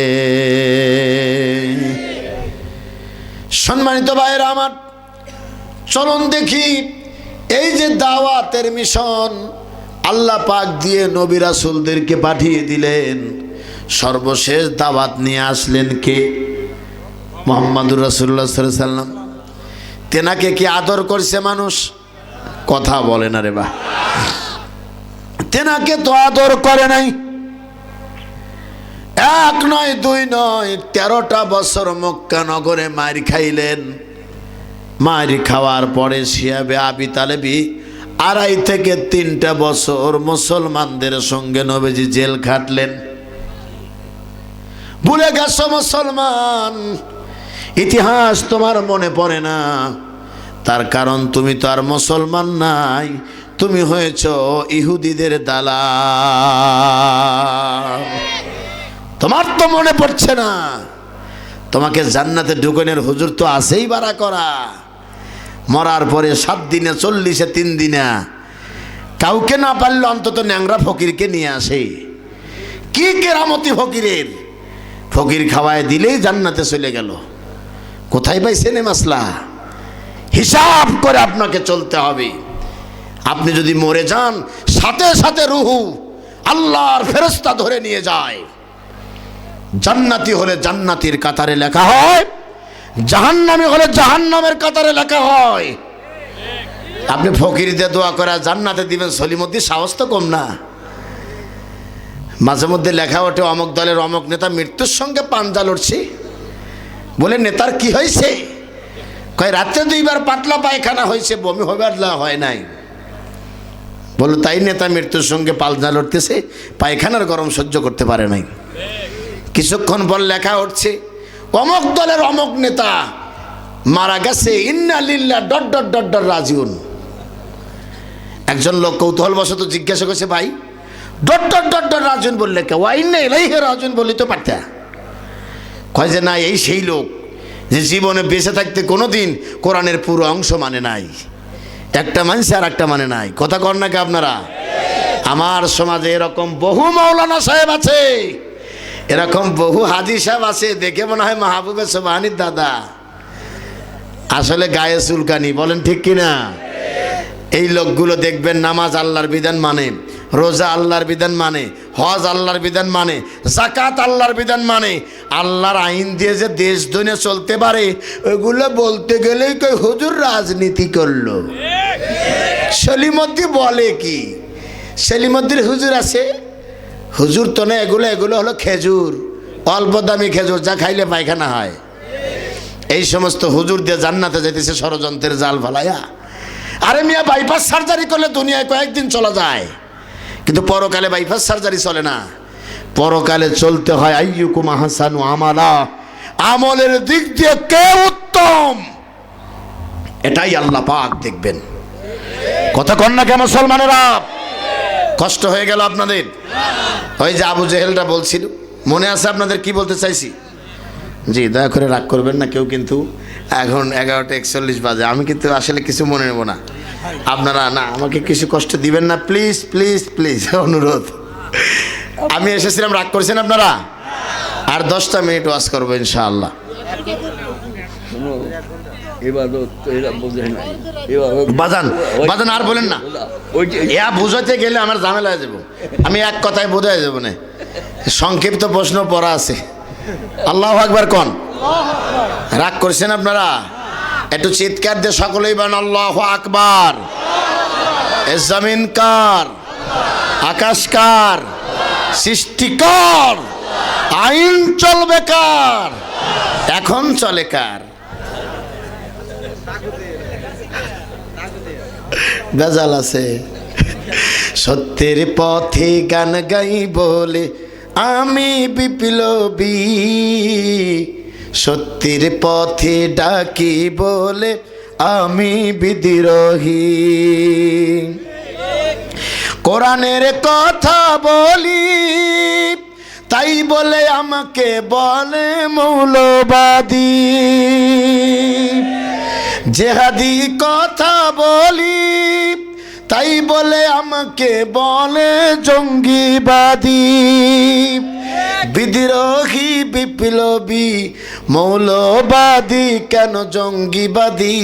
সম্মানিত ভাইরা আমার, চলুন দেখি এই যে দাওয়াতের মিশন আল্লাহ পাক দিয়ে নবী রাসূলদেরকে পাঠিয়ে দিলেন, সর্বশেষ দাওয়াত নিয়ে আসলেন কে? মুহাম্মদুর রাসূলুল্লাহ সাল্লাল্লাহু আলাইহি ওয়াসাল্লাম। তেনাকে কি আদর করছে মানুষ? কথা বলে না রে বা। তেনাকে তো আদর করে নাই। এক নয়, দুই নয়, 13টা বছর মক্কা নগরে মার খাইলেন। মার খাওয়ার পরে শিয়াবে আবি তালেবি 2.5 থেকে 3টা বছর মুসলমানদের সঙ্গে নবীজি জেল খাটলেন। ভুলে গেছো মুসলমান, ইতিহাস তোমার মনে পড়ে না। তার কারণ তুমি তো আর মুসলমান নাই, তুমি হয়েছ ইহুদিদের দালাল। তোমার তো মনে পড়ছে না। তোমাকে জান্নাতে ঢুকানোর হুজুর তো আছেই বাড়া করা। মরার পরে 7 দিনে 40-এ 3 দিনা কাউকে না পারলে অন্তত ন্যাংরা ফকিরকে নিয়ে আসে। কি কেরামতি ফকিরের! ফকির খাওয়ায় দিলেই জান্নাতে চলে গেল। কোথায় পাইছেন এ মাসলা? হিসাব করে আপনাকে চলতে হবে। আপনি যদি মরে যান, সাথে সাথে রুহু আল্লাহর ফেরেশতা ধরে নিয়ে যায়। জান্নাতি হলে জান্নাতির কাতারে লেখা হয়, জাহান্নামী হলে জাহান্নামের কাতারে লেখা হয়। আপনি ফকির দিয়ে দোয়া করে জান্নাতে দিবেন, সলিমুদ্দিন সাহস তো কম না। মাঝে মধ্যে লেখা ওঠে অমক দলের অমক নেতা মৃত্যুর সঙ্গে পাঞ্জা লড়ছে। বলে নেতার কি হয়েছে? কয় রাত্রে 2বার পাতলা পায়খানা হয়েছে, বমি হবার হয় নাই। বলো তাই নেতা মৃত্যুর সঙ্গে পাঞ্জা লড়তেছে, পায়খানার গরম সহ্য করতে পারে নাই। কিছুক্ষণ পর লেখা উঠছে অমক দলের অমক নেতা মারা গেছে, ইন্না লিল্লাহ ... রাজিউন। একজন লোক কৌতূহলবশত জিজ্ঞাসা করছে, ভাই ... রাজিউন বললে কে? ইন্না ইলাইহি রাজিউন বললি তো পারতা। কয় যে না, এই সেই লোক যে জীবনে বেঁচে থাকতে কোনোদিন কোরআনের পুরো অংশ মানে নাই। একটা মানছে আর একটা মানে নাই। কথা কর নাকি আপনারা? আমার সমাজে এরকম বহু মাওলানা সাহেব আছে, এরকম বহু হাজি সাহেব আছে, দেখে মনে হয় মাহবুবে সুবহানির দাদা, আসলে গায়ে চুলকানি। বলেন ঠিক কিনা? এই লোকগুলো দেখবেন নামাজ আল্লাহর বিধান মানে, রোজা আল্লাহর বিধান মানে, হজ আল্লাহর বিধান মানে, যাকাত আল্লাহর বিধান মানে, আল্লাহর আইন দিয়ে যে দেশ দুনিয়া চলতে পারে, ওইগুলো বলতে গেলেই কই হুজুর রাজনীতি করলো। সলিমুদ্দিন বলে কি? সলিমুদ্দিন হুজুর আছে? হুজুর তো না, এগুলো হলো খেজুর, অল্প দামি খেজুর, যা খাইলে পায়খানা হয়। এই সমস্ত হুজুর দিয়ে জান্নাতে যেতেছে ষড়যন্ত্রের জাল ফালাইয়া। আরে মিয়া, বাইপাস সার্জারি করলে দুনিয়ায় কয়েকদিন চলা যায়, কিন্তু পরকালে বাইপাস সার্জারি চলে না। পরকালে চলতে হয় আইয়ুকুম আহসানু আমালা, আমলের দিক দিয়ে কে উত্তম, এটাই আল্লাহ পাক দেখবেন। কথা কন না কে মুসলমানেরা? কষ্ট হয়ে গেল আপনাদের? ওই যে আবু জেহেলটা বলছিল, মনে আছে আপনাদের কি বলতে চাইছি? জি, দয়া করে রাগ করবেন না কেউ, কিন্তু এখন 11:41 বাজে। আমি কিন্তু আসলে কিছু মনে নেব না। আপনারা না আমাকে কিছু কষ্ট দিবেন না, প্লিজ প্লিজ প্লিজ, অনুরোধ। আমি এসেছিলাম, রাগ করছেন আপনারা? আর 10টা মিনিট ওয়াজ করবো ইনশাআল্লাহ। বাজান আর বলেন না, বুঝাতে গেলে আমার ঝামেলা হয়ে যাবো। আমি এক কথায় বোঝাই যাবো না। সংক্ষিপ্ত প্রশ্ন পড়া আছে। আল্লাহু আকবার কোন? রাগ করছেন আপনারা? একটু চিৎকার দিয়ে সকলেই বলেন আল্লাহু আকবার। এ জমিন কার? আকাশ কার? সৃষ্টিকার। আইন চলবে কার? এখন চলে কার? গজল আছে, সত্যের পথে গান গাই বলে আমি বিপ্লবী, সত্যের পথে ডাকি বলে আমি বিদ্রোহী, কোরআনের কথা বলি তাই বলে আমাকে বলে মৌলবাদী, জেহাদি কথা বলি তাই বলে আমাকে বলে জঙ্গিবাদী, বিদ্রোহী বিপ্লবী মৌলবাদী কেন জঙ্গিবাদী,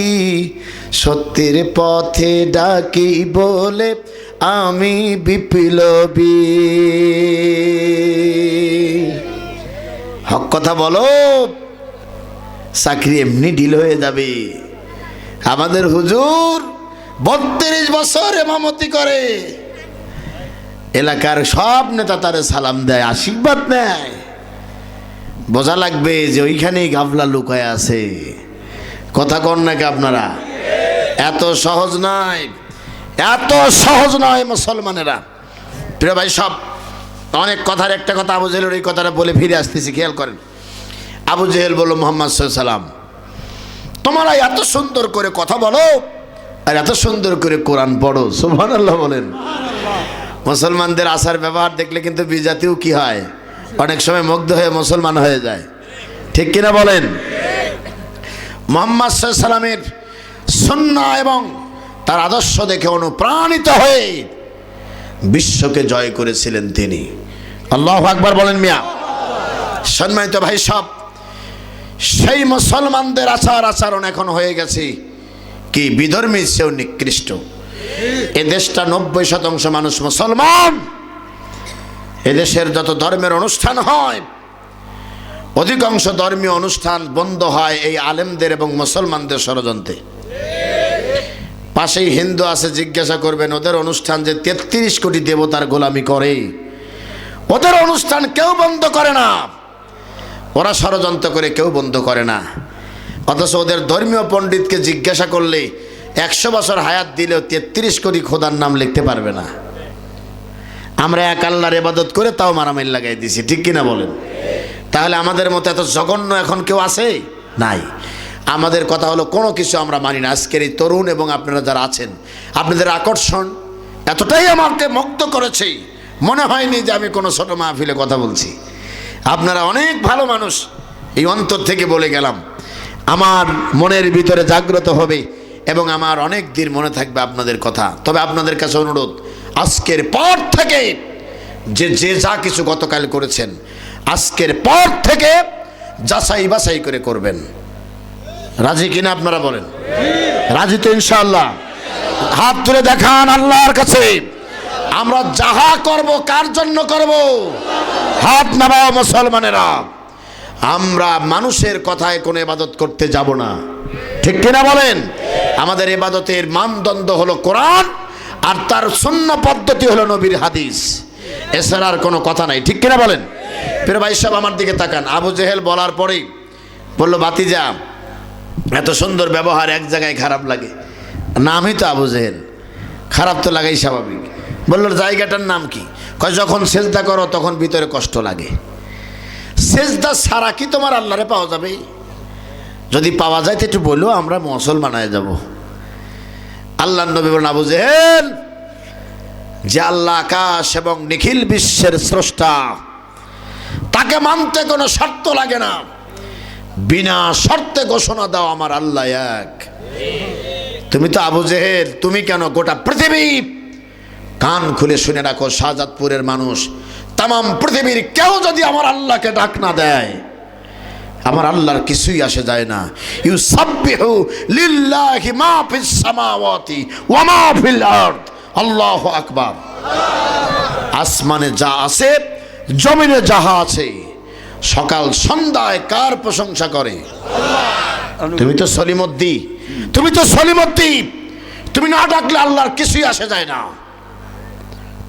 সত্যের পথে ডাকি বলে আমি বিপ্লবী। হক কথা বলো, চাকরি এমনি ডিল হয়ে যাবে। আমাদের হুজুর 32 বছর ইমামতি করে, এলাকার সব নেতা তারে সালাম দেয়, আশীর্বাদ নেয়। বোঝা লাগবে যে ওইখানেই গাবলা লুকায় আছে। কথা কন নাকি আপনারা? এত সহজ নয়, এত সহজ নয় মুসলমানেরা। প্রিয় ভাই সব, অনেক কথার একটা কথা আবু জেহেলের এই কথাটা বলে ফিরে আসতেছি, খেয়াল করেন। আবু জেহেল বলল, মুহাম্মদ সাল্লাল্লাহু আলাইহি সাল্লাম তোমরা এত সুন্দর করে কথা বলো আর এত সুন্দর করে কোরআন পড়ো, সুবহানাল্লাহ বলেন। মুসলমানদের আচার ব্যবহার দেখলে কিন্তু বিজাতিও কি হয়, অনেক সময় মুগ্ধ হয়ে মুসলমান হয়ে যায়, ঠিক কিনা বলেন? মুহাম্মদ সাল্লাল্লাহু আলাইহি সাল্লামের সুন্নাহ এবং তার আদর্শ দেখে অনুপ্রাণিত হয়ে বিশ্বকে জয় করেছিলেন তিনি। আল্লাহু আকবার বলেন মিয়া। সম্মানিত ভাই সব, সেই মুসলমানদের আচার আচরণ এখন হয়ে গেছে কি বিধর্মীর চেয়েও নিকৃষ্ট। এ দেশটা 90% মানুষ মুসলমান। এদেশের যত ধর্মের অনুষ্ঠান হয়, অধিকাংশ ধর্মীয় অনুষ্ঠান বন্ধ হয় এই আলেমদের এবং মুসলমানদের ষড়যন্ত্রে। পাশেই হিন্দু আছে, জিজ্ঞাসা করবেন ওদের অনুষ্ঠান যে 33 কোটি দেবতার গোলামি করে, ওদের অনুষ্ঠান কেউ বন্ধ করে না, ওরা ষড়যন্ত্র করে কেউ বন্ধ করে না। অথচ ওদের ধর্মীয় পণ্ডিতকে জিজ্ঞাসা করলে 100 বছর হায়াত দিলেও 33 কোটি খোদার নাম লিখতে পারবে না। আমরা এক আল্লাহর ইবাদত করে তাও মারামারি লাগাই দিছি, ঠিক কিনা বলেন? তাহলে আমাদের মতো এত জঘন্য এখন কেউ আছে? নাই। আমাদের কথা হলো কোনো কিছু আমরা মানি না। আজকের এই তরুণ এবং আপনারা যারা আছেন, আপনাদের আকর্ষণ এতটাই আমাকে মুগ্ধ করেছে, মনে হয়নি যে আমি কোনো ছোট মাহফিলে কথা বলছি। আপনারা অনেক ভালো মানুষ, এই অন্তর থেকে বলে গেলাম। আমার মনের ভিতরে জাগ্রত হবে এবং আমার অনেক দিন মনে থাকবে আপনাদের কথা। তবে আপনাদের কাছে অনুরোধ, আজকের পর থেকে যে যা কিছু গতকাল করেছেন, আজকের পর থেকে যাচাই বাছাই করে করবেন। রাজি কিনা আপনারা বলেন? রাজি তো ইনশাআল্লাহ? হাত তুলে দেখান আল্লাহর কাছে। আমরা যাহা করব কার জন্য করব? হাত নামাও মুসলমানেরা। আমরা মানুষের কথায় কোনো ইবাদত করতে যাব না, ঠিক কিনা বলেন? আমাদের ইবাদতের মানদণ্ড হলো কোরআন আর তার সুন্নাহ পদ্ধতি হলো নবীর হাদিস, এছাড়া আর কোনো কথা নাই, ঠিক কিনা বলেন? প্রিয় ভাই সব আমার দিকে তাকান। আবু জেহেল বলার পরেই বলল, ভাতিজা এত সুন্দর ব্যবহার এক জায়গায় খারাপ লাগে। নামই তো আবু জেহেল, খারাপ তো লাগাই স্বাভাবিক। বলল জায়গাটার নাম কি? কয় যখন সেজদা করো তখন ভিতরে কষ্ট লাগে। সেজদা ছাড়া কি তোমার আল্লাহরে পাওয়া যাবে? যদি পাওয়া যায় তো একটু বলো, আমরা মুসলমান হয়ে যাব। আল্লাহর নবী বলেন, আবু জেহেল, যে আল্লাহ আকাশ এবং নিখিল বিশ্বের স্রষ্টা, তাকে মানতে কোনো শর্ত লাগে না। বিনা শর্তে ঘোষণা দাও আমার আল্লাহ এক। তুমি তো আবু জেহেল, তুমি কেন গোটা পৃথিবী কান খুলে শুনে রাখো, শাহজাদপুরের মানুষ, তামাম পৃথিবীর কেউ যদি আমার আল্লাহকে ডাক না দেয়, আমার আল্লাহর কিছুই আসে যায় না। ইউসাব্বিহু লিল্লাহি মা ফিস সামাওয়াতি ওয়া মা ফিল আরদ, আল্লাহু আকবার। আসমানে যা আছে, জমিনে যাহা আছে, সকাল সন্ধ্যায় কার প্রশংসা করে? তুমি তো সলিমুদ্দিন, তুমি তো সলিমুদ্দিন, তুমি না ডাকলে আল্লাহর কিছুই আসে যায় না।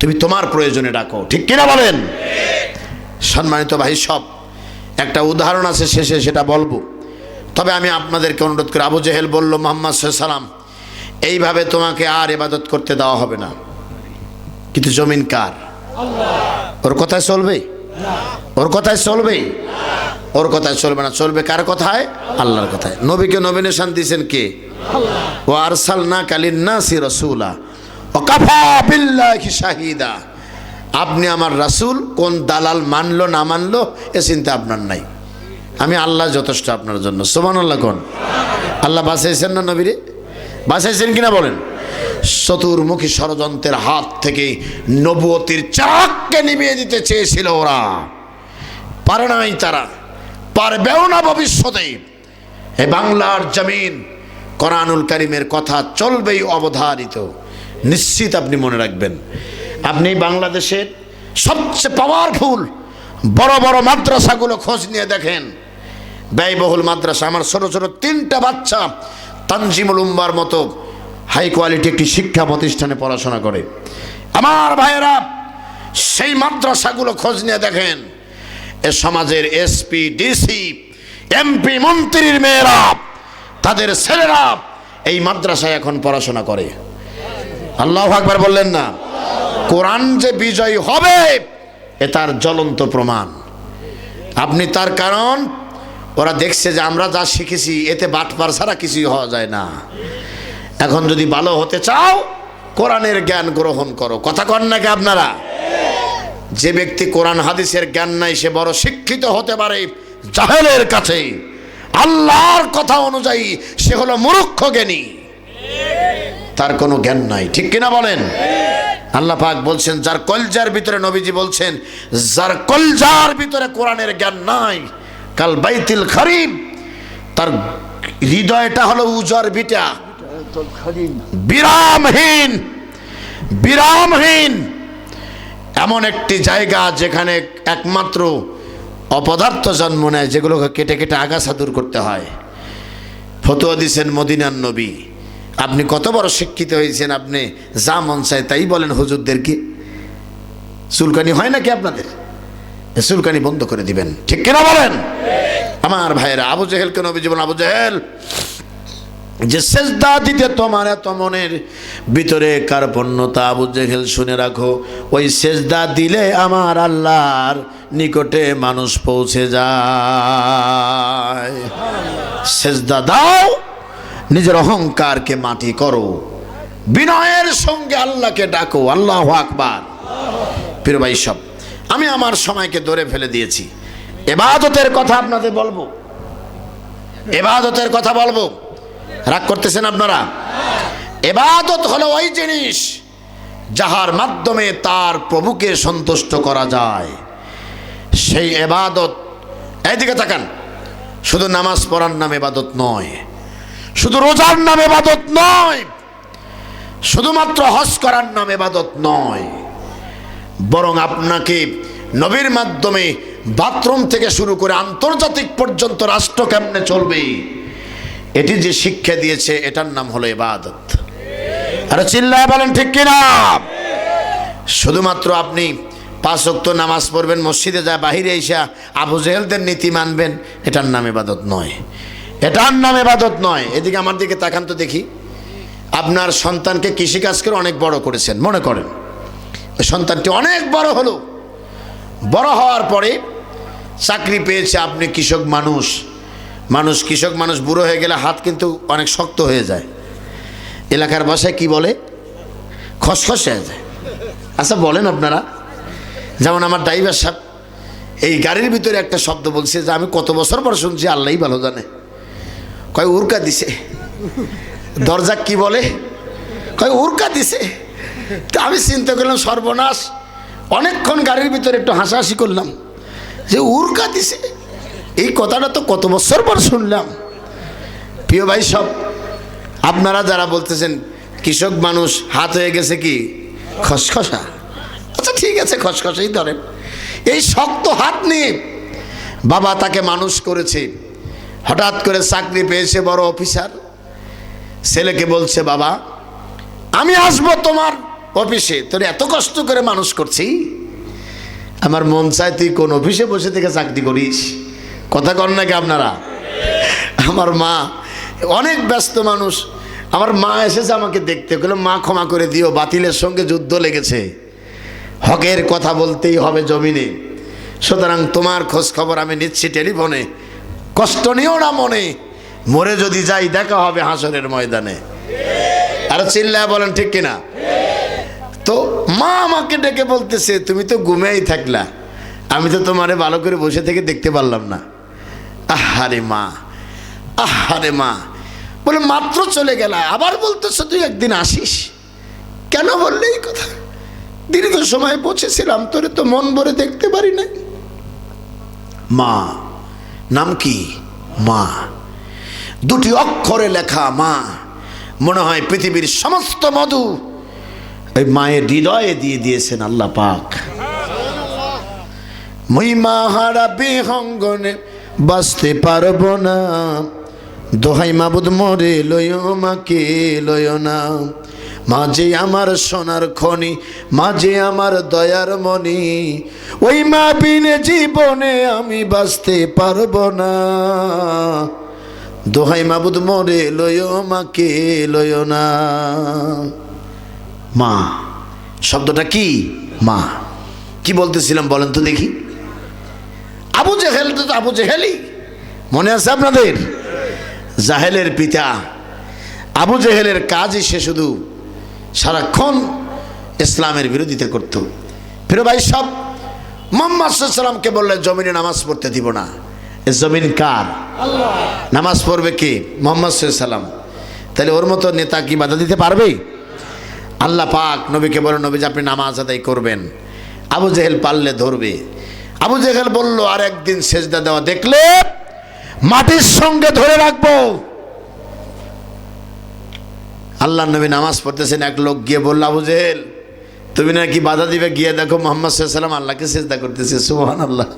তুমি তোমার প্রয়োজনে ডাকো, ঠিক কিনা বলেন? সম্মানিত ভাই সব, একটা উদাহরণ আছে শেষে, সেটা বলবো। তবে আমি আপনাদেরকে অনুরোধ করি, আবু জেহেল বলল মুহাম্মদ সাল্লাম এইভাবে তোমাকে আর ইবাদত করতে দেওয়া হবে না, কিন্তু জমিন কার? ওর কথায় চলবে? ওর কথায় চলবে? ওর কথায় চলবে না, চলবে কার কথায়? আল্লাহর কথায়। নবীকে নমিনেশন দিয়েছেন কে? ও আরসালনাকা লিন-নাসি রাসূলা ওয়া কাফা বিল্লাহি শাহিদা। আপনি আমার রাসূল, কোন দালাল মানলো না মানলো এ চিন্তা আপনার নাই, আমি আল্লাহ যথেষ্ট আপনার জন্য। সুবহানাল্লাহ কোন? আল্লাহ বাঁচাইছেন না নবীরে? বাঁচাইছেন কিনা বলেন? চতুর্মুখী ষড়যন্ত্রের হাত থেকে নবুয়তির চাককে নিভিয়ে দিতে চেয়েছিল ওরা, পারে নাই তারা, পারবেও না ভবিষ্যতে। এই বাংলার জমিন কোরআনুল কারীমের কথা চলবেই অবধারিত, নিশ্চিত আপনি মনে রাখবেন। আপনি বাংলাদেশের সবচেয়ে পাওয়ারফুল বড় বড় মাদ্রাসাগুলো খোঁজ নিয়ে দেখেন, ব্যয়বহুল মাদ্রাসা। আমার ছোট ছোট 3টা বাচ্চা তানজিমুল উম্মার মতো হাই কোয়ালিটি একটি শিক্ষা প্রতিষ্ঠানে পড়াশোনা করে। আমার ভাইয়েরা, সেই মাদ্রাসাগুলো খোঁজ নিয়ে দেখেন, এ সমাজের এসপি, ডিসি, এমপি, মন্ত্রীর মেয়েরা, তাদের ছেলেরা এই মাদ্রাসায় এখন পড়াশোনা করে। আল্লাহু আকবার বললেন না? কোরআন যে বিজয়ী হবে এ তার জ্বলন্ত প্রমাণ। আপনি তার কারণ, ওরা দেখছে যে আমরা যা শিখেছি এতে বাটপার ছাড়া কিছুই হওয়া যায় না। এখন যদি ভালো হতে চাও কোরআনের জ্ঞান গ্রহণ করো। কথা কন নাকি আপনারা? যে ব্যক্তি কোরআন হাদিসের জ্ঞান নাই সে বড় শিক্ষিত হতে পারে জাহেলের কাছে, আল্লাহর কথা অনুযায়ী সে হলো মূর্খ জ্ঞানী, তার কোনো জ্ঞান নাই। ঠিক কিনা বলেন? আল্লাহ পাক বলছেন যার কলজার ভিতরে, নবীজি বলছেন যার কলজার ভিতরে কোরআনের জ্ঞান নাই, কাল বাইতুল খারিব, তার হৃদয়টা হলো উজার ভিটা, বিরামহীন, বিরামহীন এমন একটি জায়গা যেখানে একমাত্র অপদার্থ জন্ম নেয়, যেগুলোকে কেটে কেটে আগাছা দূর করতে হয়। ফতোয়া দিয়েছেন মদিনার নবী। আপনি কত বড় শিক্ষিত হয়েছেন, আপনি যা মন চায় তাই বলেন হুজুরদেরকে। চুলকানি হয় নাকি আপনাদের? চুলকানি বন্ধ করে দিবেন। ঠিক কিনা বলেন? আমার ভাইয়েরা, আবু জেহেলকে নবীজি বলেন, আবু জেহেল, যে সেজদা দিতে তোমার এত মনের ভিতরে কার্পণ্যতা, আবু জেহেল শুনে রাখো, ওই সেজদা দিলে আমার আল্লাহর নিকটে মানুষ পৌঁছে যায়। সেজদা দাও, নিজের অহংকারকে মাটি করো, বিনয়ের সঙ্গে আল্লাহকে ডাকো। আল্লাহু আকবার। প্রিয় ভাই সব, আমি আমার সময়কে ধরে ফেলে দিয়েছি। ইবাদতের কথা আপনাদের বলবো, ইবাদতের কথা বলবো। রাগ করতেছেন আপনারা? ইবাদত হলো ওই জিনিস যাহার মাধ্যমে তার প্রভুকে সন্তুষ্ট করা যায়, সেই ইবাদত। এইদিকে তাকান, শুধু নামাজ পড়ার নাম ইবাদত নয়, শুধু রোজার নাম ইবাদত নয়, শুধুমাত্র হজ করার নাম ইবাদত নয়, বরং আপনাকে নবীর মাধ্যমে বাথরুম থেকে শুরু করে আন্তর্জাতিক পর্যন্ত রাষ্ট্র কেমনে চলবে এটি যে শিক্ষা দিয়েছে, এটার নাম হলো ইবাদত। আরে চিল্লায় বলেন ঠিক কিনা? শুধুমাত্র আপনি 5 ওয়াক্ত নামাজ পড়বেন, মসজিদে যায়, বাহিরে এসে আবু জেহেলদের নীতি মানবেন, এটার নাম ইবাদত নয়, এটার নাম ইবাদত নয়। এদিকে আমার দিকে তাকান তো দেখি। আপনার সন্তানকে কৃষিকাজ করে অনেক বড় করেছেন, মনে করেন সন্তানটি অনেক বড় হলো, বড় হওয়ার পরে চাকরি পেয়েছে। আপনি কৃষক মানুষ, কৃষক মানুষ বুড়ো হয়ে গেলে হাত কিন্তু অনেক শক্ত হয়ে যায়। এলাকার ভাষায় কি বলে? খসখস হয়ে যায়। আচ্ছা বলেন আপনারা, যেমন আমার ড্রাইভার সাহেব এই গাড়ির ভিতরে একটা শব্দ বলছে যে আমি কত বছর পর শুনছি, আল্লাহই ভালো জানে। কয় উরকা দিছে। দরজা কি বলে? কয় উরকা দিছে। তা আমি চিন্তা করলাম সর্বনাশ, অনেকক্ষণ গাড়ির ভিতরে একটু হাসাহাসি করলাম যে উরকা দিছে, এই কথাটা তো কত বছর পর শুনলাম। প্রিয় ভাই সব, আপনারা যারা বলতেছেন কৃষক মানুষ হাত হয়ে গেছে কি খসখসা, আচ্ছা ঠিক আছে খসখসাই ধরেন। এই শক্ত হাত নিয়ে বাবা তাকে মানুষ করেছে, হঠাৎ করে চাকরি পেয়েছে, বড় অফিসার। ছেলেকে বলছে বাবা আমি আসবো তোমার অফিসে, তোর এত কষ্ট করে মানুষ করছি, আমার মন চায় তুই কোন অফিসে বসে থেকে চাকরি করিস। কথা কন নাকি আপনারা? আমার মা অনেক ব্যস্ত মানুষ, আমার মা এসেছে আমাকে দেখতে, বলল মা ক্ষমা করে দিও, বাতিলের সঙ্গে যুদ্ধ লেগেছে, হকের কথা বলতেই হবে জমিনে, সুতরাং তোমার খোঁজ খবর আমি নিচ্ছি টেলিফোনে, কষ্ট নিও না মনে, মরে যদি যাই দেখা হবে হাসরের ময়দানে। আর চিল্লায় বলেন ঠিক কিনা? তো মা আমাকে ডেকে বলতেছে তুমি তো ঘুমেই থাকলা, আমি তো তোমারে ভালো করে বসে থেকে দেখতে পারলাম না। আহারে মা, আহারে মা, বলে মাত্র চলে গেলা, আবার বলতেছ তুই একদিন আসিস, কেন বললে এই কথা? দীর্ঘ সময় বসেছিলাম, তোরে তো মন ভরে দেখতে পারি না। মা, নাম কি? মা, দুটি অক্ষরে লেখা মা, মনে হয় পৃথিবীর সমস্ত মধু এই মায়ের হৃদয়ে দিয়ে দিয়েছেন আল্লাহ পাক। মই মা হারা বিহঙ্গনে বাঁচতে পারবো না, দোহাই মাবুদ মরে লয় মাকে লয় না, মাঝে আমার সোনার খনি, মাঝে আমার দয়ার মনি, ওই মা বিনে জীবনে আমি বাঁচতে পারবো না, দোহাই মাবুদ মরে লয় মাকে লয় না। মা শব্দটা কি? মা। কি বলতেছিলাম বলেন তো দেখি? আবু জেহেল তো আবু জেহেলই, মনে আছে আপনাদের? জাহেলের পিতা আবু জেহেলের কাজই সে শুধু সারাক্ষণ ইসলামের বিরোধিতা করত। ফিরে ভাই সব মুহাম্মদ সাল্লাল্লাহু আলাইহি ওয়াসাল্লামকে বললেন জমিনে নামাজ পড়তে দিব না। এ জমিন কার? আল্লাহ। নামাজ পড়বে কে? মুহাম্মদ সাল্লাল্লাহু আলাইহি ওয়াসাল্লাম। তাহলে ওর মতো নেতা কি বাধা দিতে পারবে? আল্লাহ পাক নবীকে বলেন নবী আপনি নামাজ আদায় করবেন, আবু জেহেল পারলে ধরবে। আবু জেহেল বলল আর একদিন সেজদা দেওয়া দেখলে মাটির সঙ্গে ধরে রাখবো। আল্লাহ নবী নামাজ পড়তেছেন, এক লোক গিয়ে বলল আবু জেহেল তুমি নাকি বাধা দিবে, গিয়ে দেখো মুহাম্মদ সাল্লাল্লাহু আলাইহি ওয়াসাল্লাম আল্লাহকে সেজদা করতেছে। সুবহানাল্লাহ।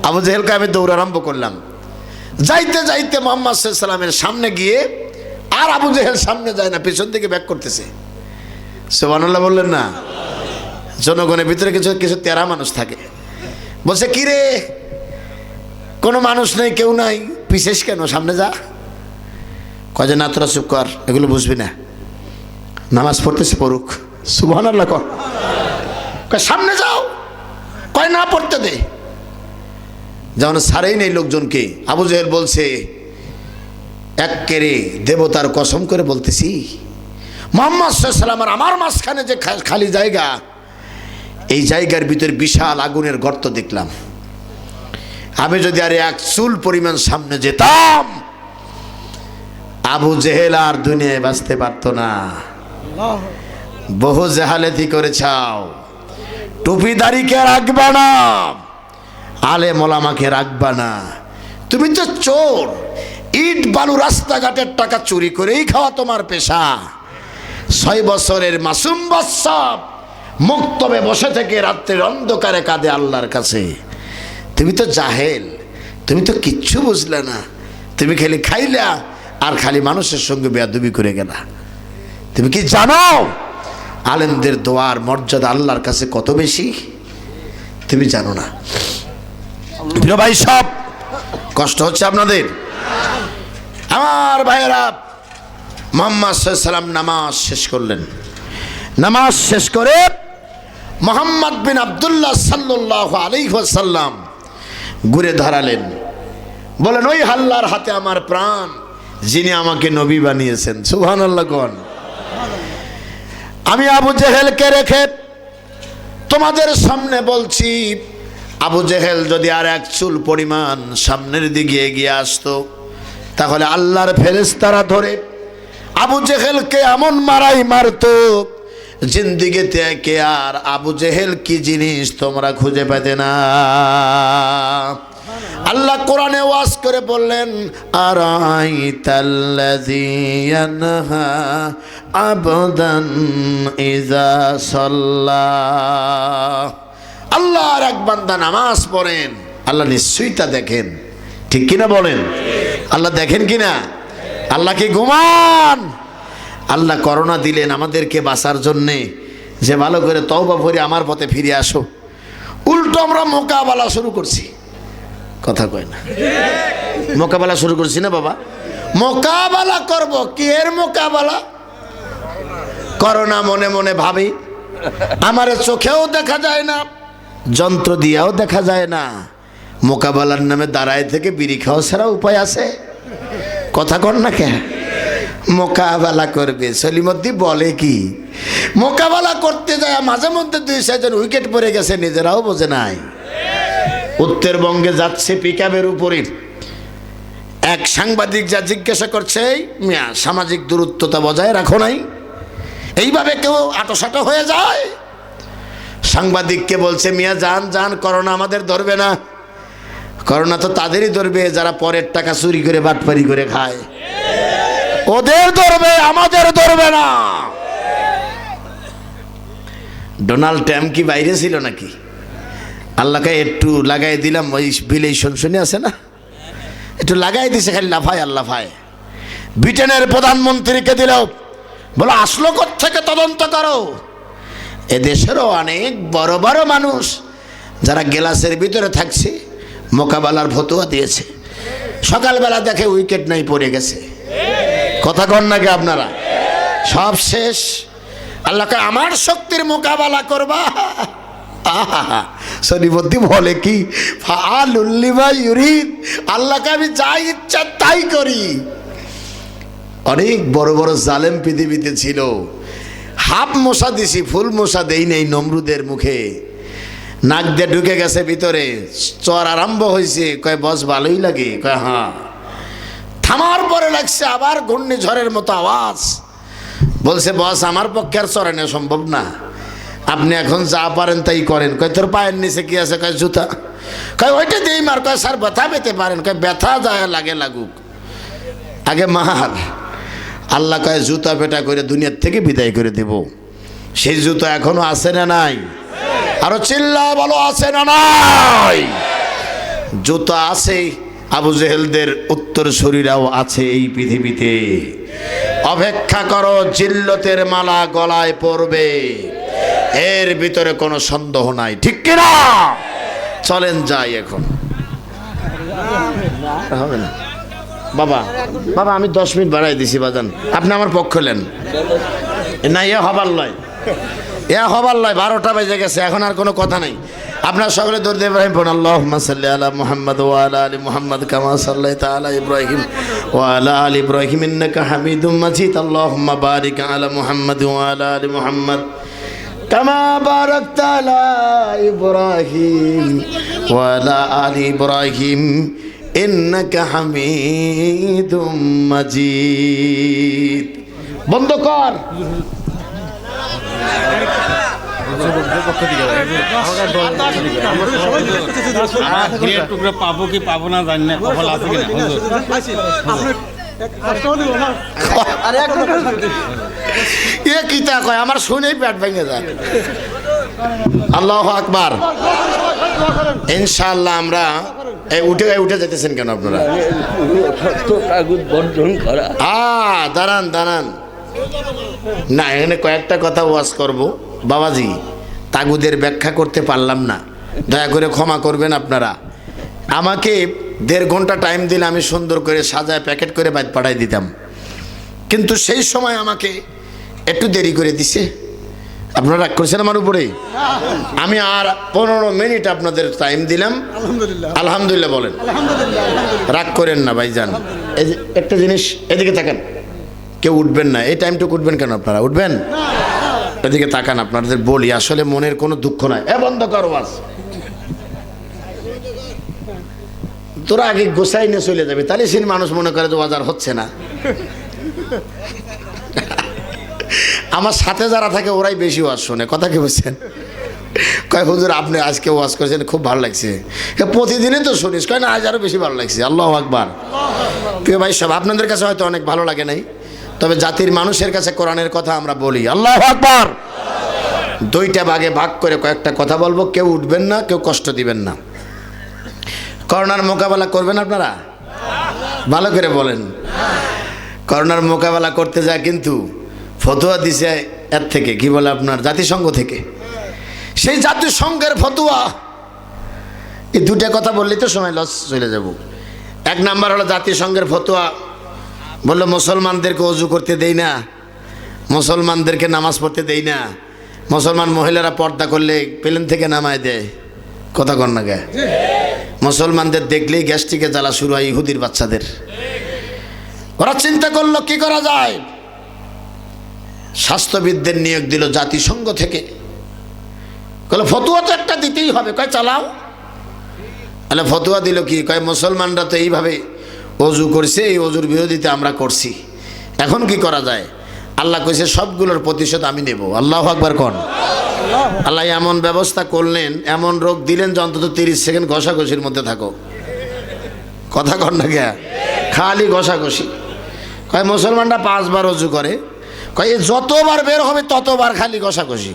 আবু জেহেলকে আমি দৌড় আরম্ভ করলাম, যাইতে যাইতে মুহাম্মদ সাল্লাল্লাহু আলাইহি ওয়াসাল্লামের সামনে গিয়ে আর আবু জেহেল সামনে যায় না, পিছন থেকে ব্যাক করতেছে। সুবহানাল্লাহ বললেন না? জনগণের ভিতরে কিছু কিছু তেরা মানুষ থাকে, বলছে কি রে কোনো মানুষ নেই, কেউ নাই, পিছিস কেন, সামনে যা। কয় যে না তোরা চুপ কর, এগুলো বুঝবি না, নামাজ পড়তেছে পড়ুক। সুবহানাল্লাহ কর। কয় সামনে যাও, কয় না পড়তে দে। যেমন সারেই নেই লোকজনকে। আবু জেহেল বলছে এক্কেরে দেবতার কসম করে বলতেছি মুহাম্মদ সাল্লাল্লাহু আলাইহি ওয়াসাল্লাম আর আমার মাঝখানে যে খালি জায়গা, এই জায়গার ভিতরে বিশাল আগুনের গর্ত দেখলাম, আমি যদি আর এক চুল পরিমাণ সামনে যেতাম আবু জেহেল আর দুনিয়ায় বাঁচতে পারতো না। বহু জাহালাতি করেছাও, টুপিদারিকে রাখবা না, আলেম ওলামাকে রাখবা না, তুমি তো চোর, ইট বালু রাস্তাঘাটের টাকা চুরি করেই খাওয়া তোমার পেশা। 6 বছরের মাসুম বাচ্চা মুক্তবে বসে থেকে রাত্রের অন্ধকারে কাঁদে আল্লাহর কাছে। তুমি তো জাহেল, তুমি তো কিচ্ছু বুঝলে না, তুমি খালি খাইলা আর খালি মানুষের সঙ্গে বেয়াদবি করে গেলা। তুমি কি জানো আলেমদের দোয়ার মর্যাদা আল্লাহর কাছে কত বেশি? তুমি জানো না। প্রিয় ভাই সব কষ্ট হচ্ছে আপনাদের? আমার ভাইয়েরা, মুহাম্মদ সাল্লাল্লাহু আলাইহি ওয়াসাল্লাম নামাজ শেষ করলেন। নামাজ শেষ করে মুহাম্মদ বিন আব্দুল্লাহ সাল্লাল্লাহু আলাইহি ওয়াসাল্লাম ঘুরে দাঁড়ালেন, বলেন ওই আল্লাহর হাতে আমার প্রাণ, যিনি আমাকে নবী বানিয়েছেন। সুবহানাল্লাহ কোন। আমি আবু জেহেলকে রেখে তোমাদের সামনে বলছি, আবু জেহেল যদি আর এক চুল পরিমাণ সামনের দিকে এগিয়ে আসতো, তাহলে আল্লাহর ফেরেশতারা ধরে আবু জেহেলকে এমন মারাই মারতো, জিন্দিগিতে কে আর আবু জেহেল কি জিনিস তোমরা খুঁজে পেতে না। আল্লাহ কোরআনে ওয়াজ করে বললেন, আরাইতাল্লাযী ইয়ানহা আবদান ইযা সাল্লা। আল্লাহর এক বান্দা নামাজ পড়েন, আল্লাহ নিশ্চয়ই তা দেখেন। ঠিক কিনা বলেন? আল্লাহ দেখেন কিনা? আল্লাহ কি ঘুমান? আল্লাহ করোনা দিলেন আমাদেরকে বাঁচার জন্যে, যে ভালো করে তওবা করে আমার পথে ফিরে আসো। উল্টো আমরা মোকাবেলা শুরু করছি। কথা কয় না। মোকাবেলা শুরু করছি না বাবা, মোকাবেলা করব। কি এর মোকাবেলা? করোনা মনে মনে ভাবি, আমার চোখেও দেখা যায় না, যন্ত্র দিয়েও দেখা যায় না, মোকাবেলার নামে দাঁড়ায় থেকে বিড়ি খাওয়া ছাড়া উপায় আছে? কথা কর না কে? মোকাবেলা করবে। সলিমদ্দি বলে কি, মোকাবেলা করতে যায় মাঝে মধ্যে 2-4 জন উইকেট পড়ে গেছে, নিজেরাও বোঝে নাই। উত্তরবঙ্গে যাচ্ছে পিকআপের উপরে, এক সাংবাদিক যা জিজ্ঞাসা করছে, মিয়া সামাজিক দূরত্বতা বজায় রাখো নাই? এইভাবে কেউ আটোসাটো হয়ে যায়? সাংবাদিককে বলছে, মিয়া যান যান, করোনা আমাদের ধরবে না। করোনা তো তাদেরই ধরবে যারা পরের টাকা চুরি করে বাটপারি করে খায়, ওদের ধরবে, আমাদের ধরবে না। ডোনাল্ড ট্রাম্প কি বাইরে ছিল নাকি? আল্লাহকে একটু লাগাই দিলাম, ওই বিলেই শুনশুনি আছে না, একটু লাগাই দিছে, খালি লাফায় আর লাফায়। ব্রিটেনের প্রধানমন্ত্রীকে দিল, বলো আসলো থেকে তদন্ত করো। এদেশেরও অনেক বড় বড় মানুষ যারা গ্লাসের ভিতরে থাকছে মোকাবেলার ফতোয়া দিয়েছে, সকালবেলা দেখে উইকেট নাই, পড়ে গেছে। কথা কন নাকি আপনারা? সব শেষ। আল্লাহকে আমার শক্তির মোকাবেলা করবা। শরীফদ্দি বলে কি, ফাআলুল লিমা ইউরিদ, আল্লাহকে আমি যা ইচ্ছা তাই করি। অনেক বড় বড় জালেম পৃথিবীতে ছিল, হাফ মশা দিছি, ফুল মশা দেই নেই। নমরুদের মুখে নাক দিয়ে ঢুকে গেছে ভিতরে, চর আরম্ভ হয়েছে। কয় বস ভালোই লাগে? কয় হ্যাঁ। থামার পরে লাগছে আবার ঘূর্ণিঝড়ের মতো আওয়াজ। বলছে বস আমার পক্ষে আর চড়ানো সম্ভব না, আপনি এখন যা পারেন তাই করেন। কয় তোর পায়ের নিচে কি আছে? কয় জুতা। কয় ওইটা দিই মার। কয় স্যার ব্যথা পেতে পারেন? কয় ব্যথা যায় লাগে লাগুক, আগে মার। আল্লাহ কয় জুতা পেটা করে দুনিয়ার থেকে বিদায় করে দেব। সেই জুতা এখনো আছে না নাই? আরো চিল্লা বলো, আছে না নাই? জুতা আছে, আবু জেহেলদের উত্তর শরীরাও আছে এই পৃথিবীতে। অপেক্ষা করো, জিল্লতের মালা গলায় পড়বে, এর ভিতরে কোনো সন্দেহ নাই, ঠিক কিনা? চলেন যাই এখন। হবে না বাবা, বাবা আমি 10 মিনিট বাড়াই দিছি বাজান, আপনি আমার পক্ষ নেন না। ইয়ে হবার লয়, ইয়া হবার লয়, 12টা বেজে গেছে, এখন আর কোনো কথা নাই। আপনার সকলে দরুদ ইব্রাহিম পড়ুন। আল্লাহুম্মা সাল্লি আলা মুহাম্মদ ওয়া আলা আলি মুহাম্মদ কামা সাল্লাইতা আলা ইব্রাহিম ওয়া আলা আলি ইব্রাহিম ইন্নাকা হামিদুম মাজিদ। আল্লাহুম্মা বারিক আলা মুহাম্মদ ওয়া আলা আলি মুহাম্মদ কামা বারাকতা আলা ইব্রাহিম ওয়া আলা আলি ইব্রাহিম ইন্নাকা হামিদুম মাজিদ। বন্ধ কর। পাবো কি পাবো না জানি না, কপাল আছে কিনা। কিতা কয় আমার শুনেই পেট ভেঙে যায়। আল্লাহু আকবার। ইনশাআল্লাহ আমরা উঠে যেতেছেন কেন আপনারা? দাঁড়ান দাঁড়ান না, এখানে কয়েকটা কথা ওয়াজ করব। বাবাজি তাগুদের ব্যাখ্যা করতে পারলাম না, দয়া করে ক্ষমা করবেন আপনারা। আমাকে 1.5 ঘন্টা টাইম দিলে আমি সুন্দর করে সাজায় প্যাকেট করে বাইরে পাঠাই দিতাম, কিন্তু সেই সময় আমাকে একটু দেরি করে দিছে। আপনারা রাগ করছেন আমার উপরে? আমি আর 15 মিনিট আপনাদের টাইম দিলাম। আলহামদুলিল্লাহ বলেন। রাগ করেন না ভাইজান। একটা জিনিস, এদিকে তাকান, কেউ উঠবেন না, এই টাইমটুকু উঠবেন কেন আপনারা? উঠবেন? এদিকে তাকান, আপনাদের বলি, আসলে মনের কোনো দুঃখ নাই। বন্ধ কর ওয়াজ, তোরা আগে গোসাই নিয়ে চলে যাবে, তাহলে সেই মানুষ মনে করে যে ওয়াজ আর হচ্ছে না। আমার সাথে যারা থাকে ওরাই বেশি ওয়াজ শোনে। কথা কি বলছেন? কয় হুজুর আপনি আজকে ওয়াজ করেছেন, খুব ভালো লাগছে। প্রতিদিনই তো শুনিস। কয় না, আজ আরো বেশি ভালো লাগছে। আল্লাহু আকবার। প্রিয় ভাই সব, আপনাদের কাছে হয়তো অনেক ভালো লাগে নাই, তবে জাতির মানুষের কাছে কোরআনের কথা আমরা বলি। আল্লাহু আকবার। 2টা ভাগে ভাগ করে কয়েকটা কথা বলবো, কেউ উঠবেন না, কেউ কষ্ট দিবেন না। করোনার মোকাবেলা করবেন আপনারা? ভালো করে বলেন। করোনার মোকাবেলা করতে যায় কিন্তু ফতোয়া দিছে এর থেকে, কি বলে আপনার, জাতিসংঘ থেকে। সেই জাতিসংঘের ফতোয়া এই দুটা কথা বললেই তো সময় লস চলে যাব। এক নাম্বার হলো জাতিসংঘের ফতোয়া, বললো মুসলমানদেরকে অজু করতে দেই না, মুসলমানদেরকে নামাজ পড়তে দেই না, মুসলমান মহিলারা পর্দা করলে প্লেন থেকে নামায় দেয়। কথা কর না গে? মুসলমানদের দেখলেই গ্যাস্ট্রিকে জ্বালা শুরু হয় ইহুদির বাচ্চাদের। ওরা চিন্তা করলো কি করা যায়, স্বাস্থ্যবিদদের নিয়োগ দিল জাতিসংঘ থেকে। কয় ফতোয়া তো একটা দিতেই হবে, কয় চালাও। তাহলে ফতোয়া দিল কি, কয় মুসলমানরা তো এইভাবে অজু করছে, এই অজুর বিরোধিতা আমরা করছি, এখন কি করা যায়? আল্লাহ কইছে সবগুলোর প্রতিশোধ আমি নেব। আল্লাহু আকবার কোন। আল্লাহ এমন ব্যবস্থা করলেন, এমন রোগ দিলেন যে অন্তত 30 সেকেন্ড ঘষাঘষির মধ্যে থাকো। কথা কর না কে? খালি ঘষাঘষি। কয় মুসলমানরা 5 বার অজু করে, কয় যতবার বের হবে ততবার খালি ঘষাঘষি।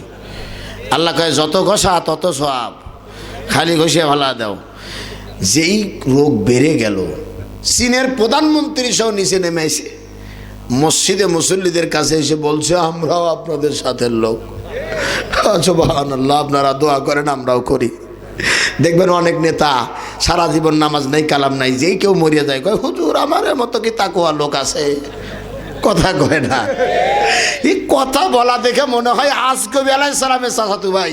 আল্লাহ কয় যত ঘষা তত সওয়াব, খালি ঘষিয়ে ভালা দাও। যেই রোগ বেড়ে গেল, চীনের প্রধানমন্ত্রী সহ নিচে নেমে এসে মসজিদে মুসল্লিদের কাছে এসে বলছে আমরাও আপনাদের সাথে লোক। সুবহানাল্লাহ, আপনারা দোয়া করেন আমরাও করি। দেখবেন অনেক নেতা সারা জীবন নামাজ নাই কালাম নাই, যেই কেউ মরিয়া যায় কয় হুজুর আমার মতো কি তাকওয়া লোক আছে? কথা কয় না। এই কথা বলা দেখে মনে হয় আজ কবি আলাইহিস সালামের চাচাতো ভাই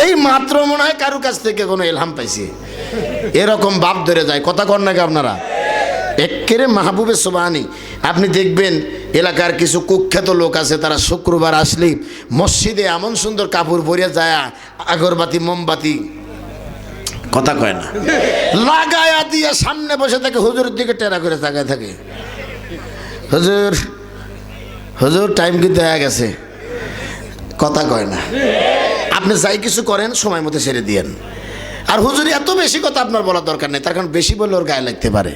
এই মাত্র মনে হয় কারো কাছ থেকে কোনো ইলহাম পাইছে, এরকম বাপ ধরে যায়। কথা কন নাকি আপনারা? এক্কেরে মাহবুবে সুবহানি। আপনি দেখবেন এলাকার কিছু কুখ্যাত লোক আছে, তারা শুক্রবার আসলেই মসজিদে এমন সুন্দর কাপড় পরিয়া যায়, আগরবাতি মোমবাতি, কথা কয় না, লাগায়া দিয়ে সামনে বসে থাকে, হুজুরের দিকে টেরা করে তাকায় থাকে। হুজুর হুজুর টাইম কিন্তু হয়ে গেছে, কথা কয় না। আপনি যাই কিছু করেন সময় মতো ছেড়ে দিয়েন। আর হুজুরি এত বেশি কথা আপনার বলার দরকার নেই, তার কারণ বেশি বললে ওর গায়ে লাগতে পারে,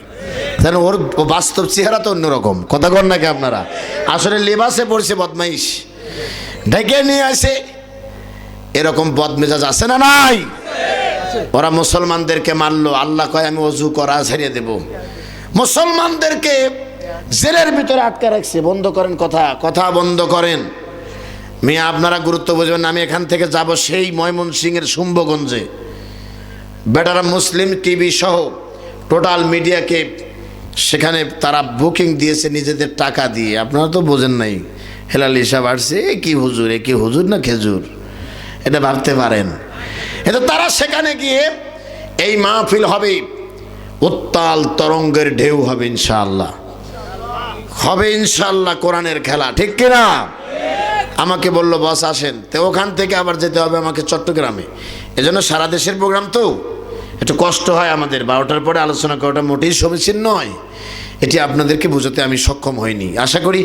যেন ওর বাস্তব চেহারা তো অন্যরকম। কথা কন নাকি আপনারা? আসলে লেবাসে পড়ছে বদমাইশ, ঢেকে নিয়ে আসে, এরকম বদমেজাজ আছে না নাই? ওরা মুসলমানদেরকে মারলো, আল্লাহ কয় আমি অজু করা ছেড়ে দেব। মুসলমানদেরকে জেলের ভিতরে আটকে রাখছে, বন্ধ করেন কথা, কথা বন্ধ করেন। মেয়ে আপনারা গুরুত্ব বুঝবেন। আমি এখান থেকে যাব সেই ময়মনসিংহের শুম্ভগঞ্জে, বেটারা মুসলিম টিভি সহ টোটাল মিডিয়াকে সেখানে তারা বুকিং দিয়েছে নিজেদের টাকা দিয়ে। আপনারা তো বোঝেন নাই, হেলাল হিসাব আসছে, এ কি হুজুর, এ কি হুজুর না খেজুর, এটা ভাবতে পারেন। এটা তারা সেখানে গিয়ে এই মাহফিল হবে, উত্তাল তরঙ্গের ঢেউ হবে ইনশাআল্লাহ, হবে ইনশাআল্লাহ কোরআনের খেলা, ঠিক কিনা? আমাকে বলল বস আসেন, তো ওখান থেকে আবার যেতে হবে আমাকে চট্টগ্রামে। এজন্য সারা দেশের প্রোগ্রাম তো একটু কষ্ট হয় আমাদের, 12টার পরে আলোচনা করাটা মোটেই সমীচীন নয়। এটি আপনাদেরকে বোঝাতে আমি সক্ষম হইনি। আশা করি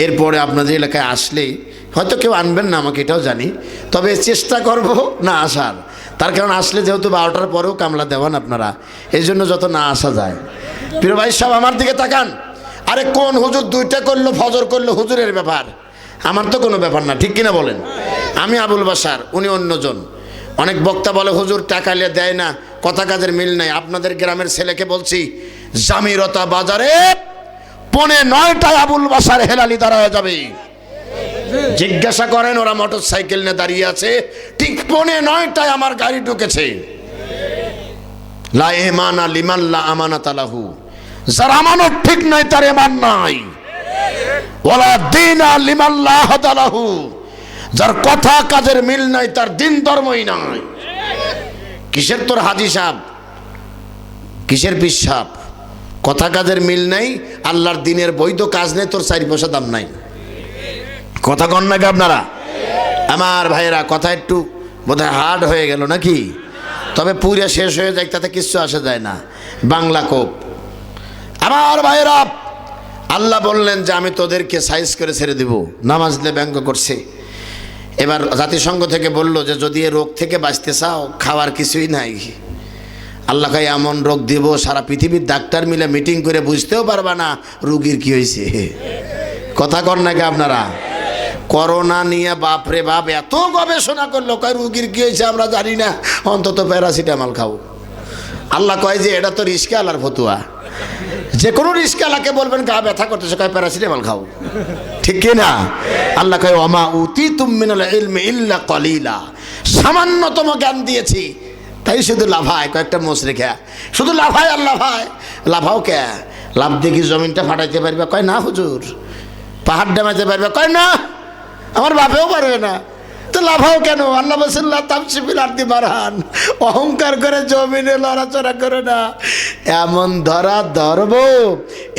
এরপরে আপনাদের এলাকায় আসলেই হয়তো কেউ আনবেন না, আমাকে এটাও জানি, তবে চেষ্টা করব না আসার। তার কারণ আসলে যেহেতু 12টার পরেও কামলা দেওয়ান আপনারা, এই জন্য যত না আসা যায়। প্রিয় ভাই সাহেব আমার দিকে তাকান। আরে কোন হুজুর 2টা করলো, ফজর করলো, হুজুরের ব্যাপার, আমার তো কোনো ব্যাপার না, ঠিক কিনা বলেন? আমি আবুল বাশার, উনি অন্যজন। অনেক বক্তা বলে হুজুর টাকা নিয়ে দেয় না, কথা কাজের মিল নাই। আপনাদের গ্রামের ছেলেকে বলছি, জামিরতা বাজারে 9:45 আবুল বাশার হেলালি দাঁড়ায় যাবে, জিজ্ঞাসা করেন, ওরা মোটর সাইকেল নিয়ে দাঁড়িয়ে আছে, ঠিক 9:45 আমার গাড়ি ঢুকেছে। লা ইমানা লিমান লা আমানাত লাহু, যার আমানত ঠিক নাই তার ঈমান নাই। ওয়ালা দীনা লিমান লা হাদা লাহু, যার কথা কাজের মিল নাই তার দিন ধর্মই নাই। কিসের তোর হাজি সাহেব, কিসের পীর সাহেব, কথা কাজের মিল নাই, আল্লাহর দিনের বৈধ কাজ নেই, তোর 4 পয়সা দাম নাই। কথা কন নাকি আপনারা? আমার ভাইয়েরা কথা একটু বোধহয় হার্ড হয়ে গেল নাকি? তবে পুরা শেষ হয়ে যায়, তাতে কিচ্ছু আসা যায় না, বাংলা কোপ। আমার ভাইয়েরা, আল্লাহ বললেন যে আমি তোদেরকে সাইজ করে ছেড়ে দিব। নামাজ দিয়ে ব্যঙ্গ করছে। এবার জাতিসংঘ থেকে বলল যে যদি এ রোগ থেকে বাঁচতে চাও, খাওয়ার কিছুই নাই। আল্লাহ কয় এমন রোগ দিব সারা পৃথিবীর ডাক্তার মিলে মিটিং করে বুঝতেও পারবা না রোগীর কি হয়েছে। কথা কর নাকি আপনারা? করোনা নিয়ে বাপরে বাপ এত গবেষণা করলো, কয় রোগীর কি হয়েছে আমরা জানি না, অন্তত প্যারাসিটামল খাও। আল্লাহ কয় যে এটা তো রিস্কে আল্লাহর ফতুয়া, যে কোনো রিস্কালাকে বলবেন গা ব্যথা করতেছে, কয় প্যারাসিটামল খাও, ঠিক কি না? আল্লাহ কয় ওয়ামা উতিতুম মিনাল ইলমি ইল্লা কলিলা, সামান্যতম জ্ঞান দিয়েছি, এই শুধু লাফায়, কয়েকটা মোষ রেখা শুধু লাফায় আর লাফায়। লাফাও কে? লাফ দেখি জমিনটা ফাটাইতে পারবে? কয় না হুজুর। পাহাড় ডামাইতে পারবে? কয় না, আমার বাপেও পারবে না। তো লাফাও কেন? আল্লাহ বলছেন লা তামশিফিল আরদি মারহান, অহংকার করে জমিনে লড়াচড়া করে না। এমন ধরা ধরব,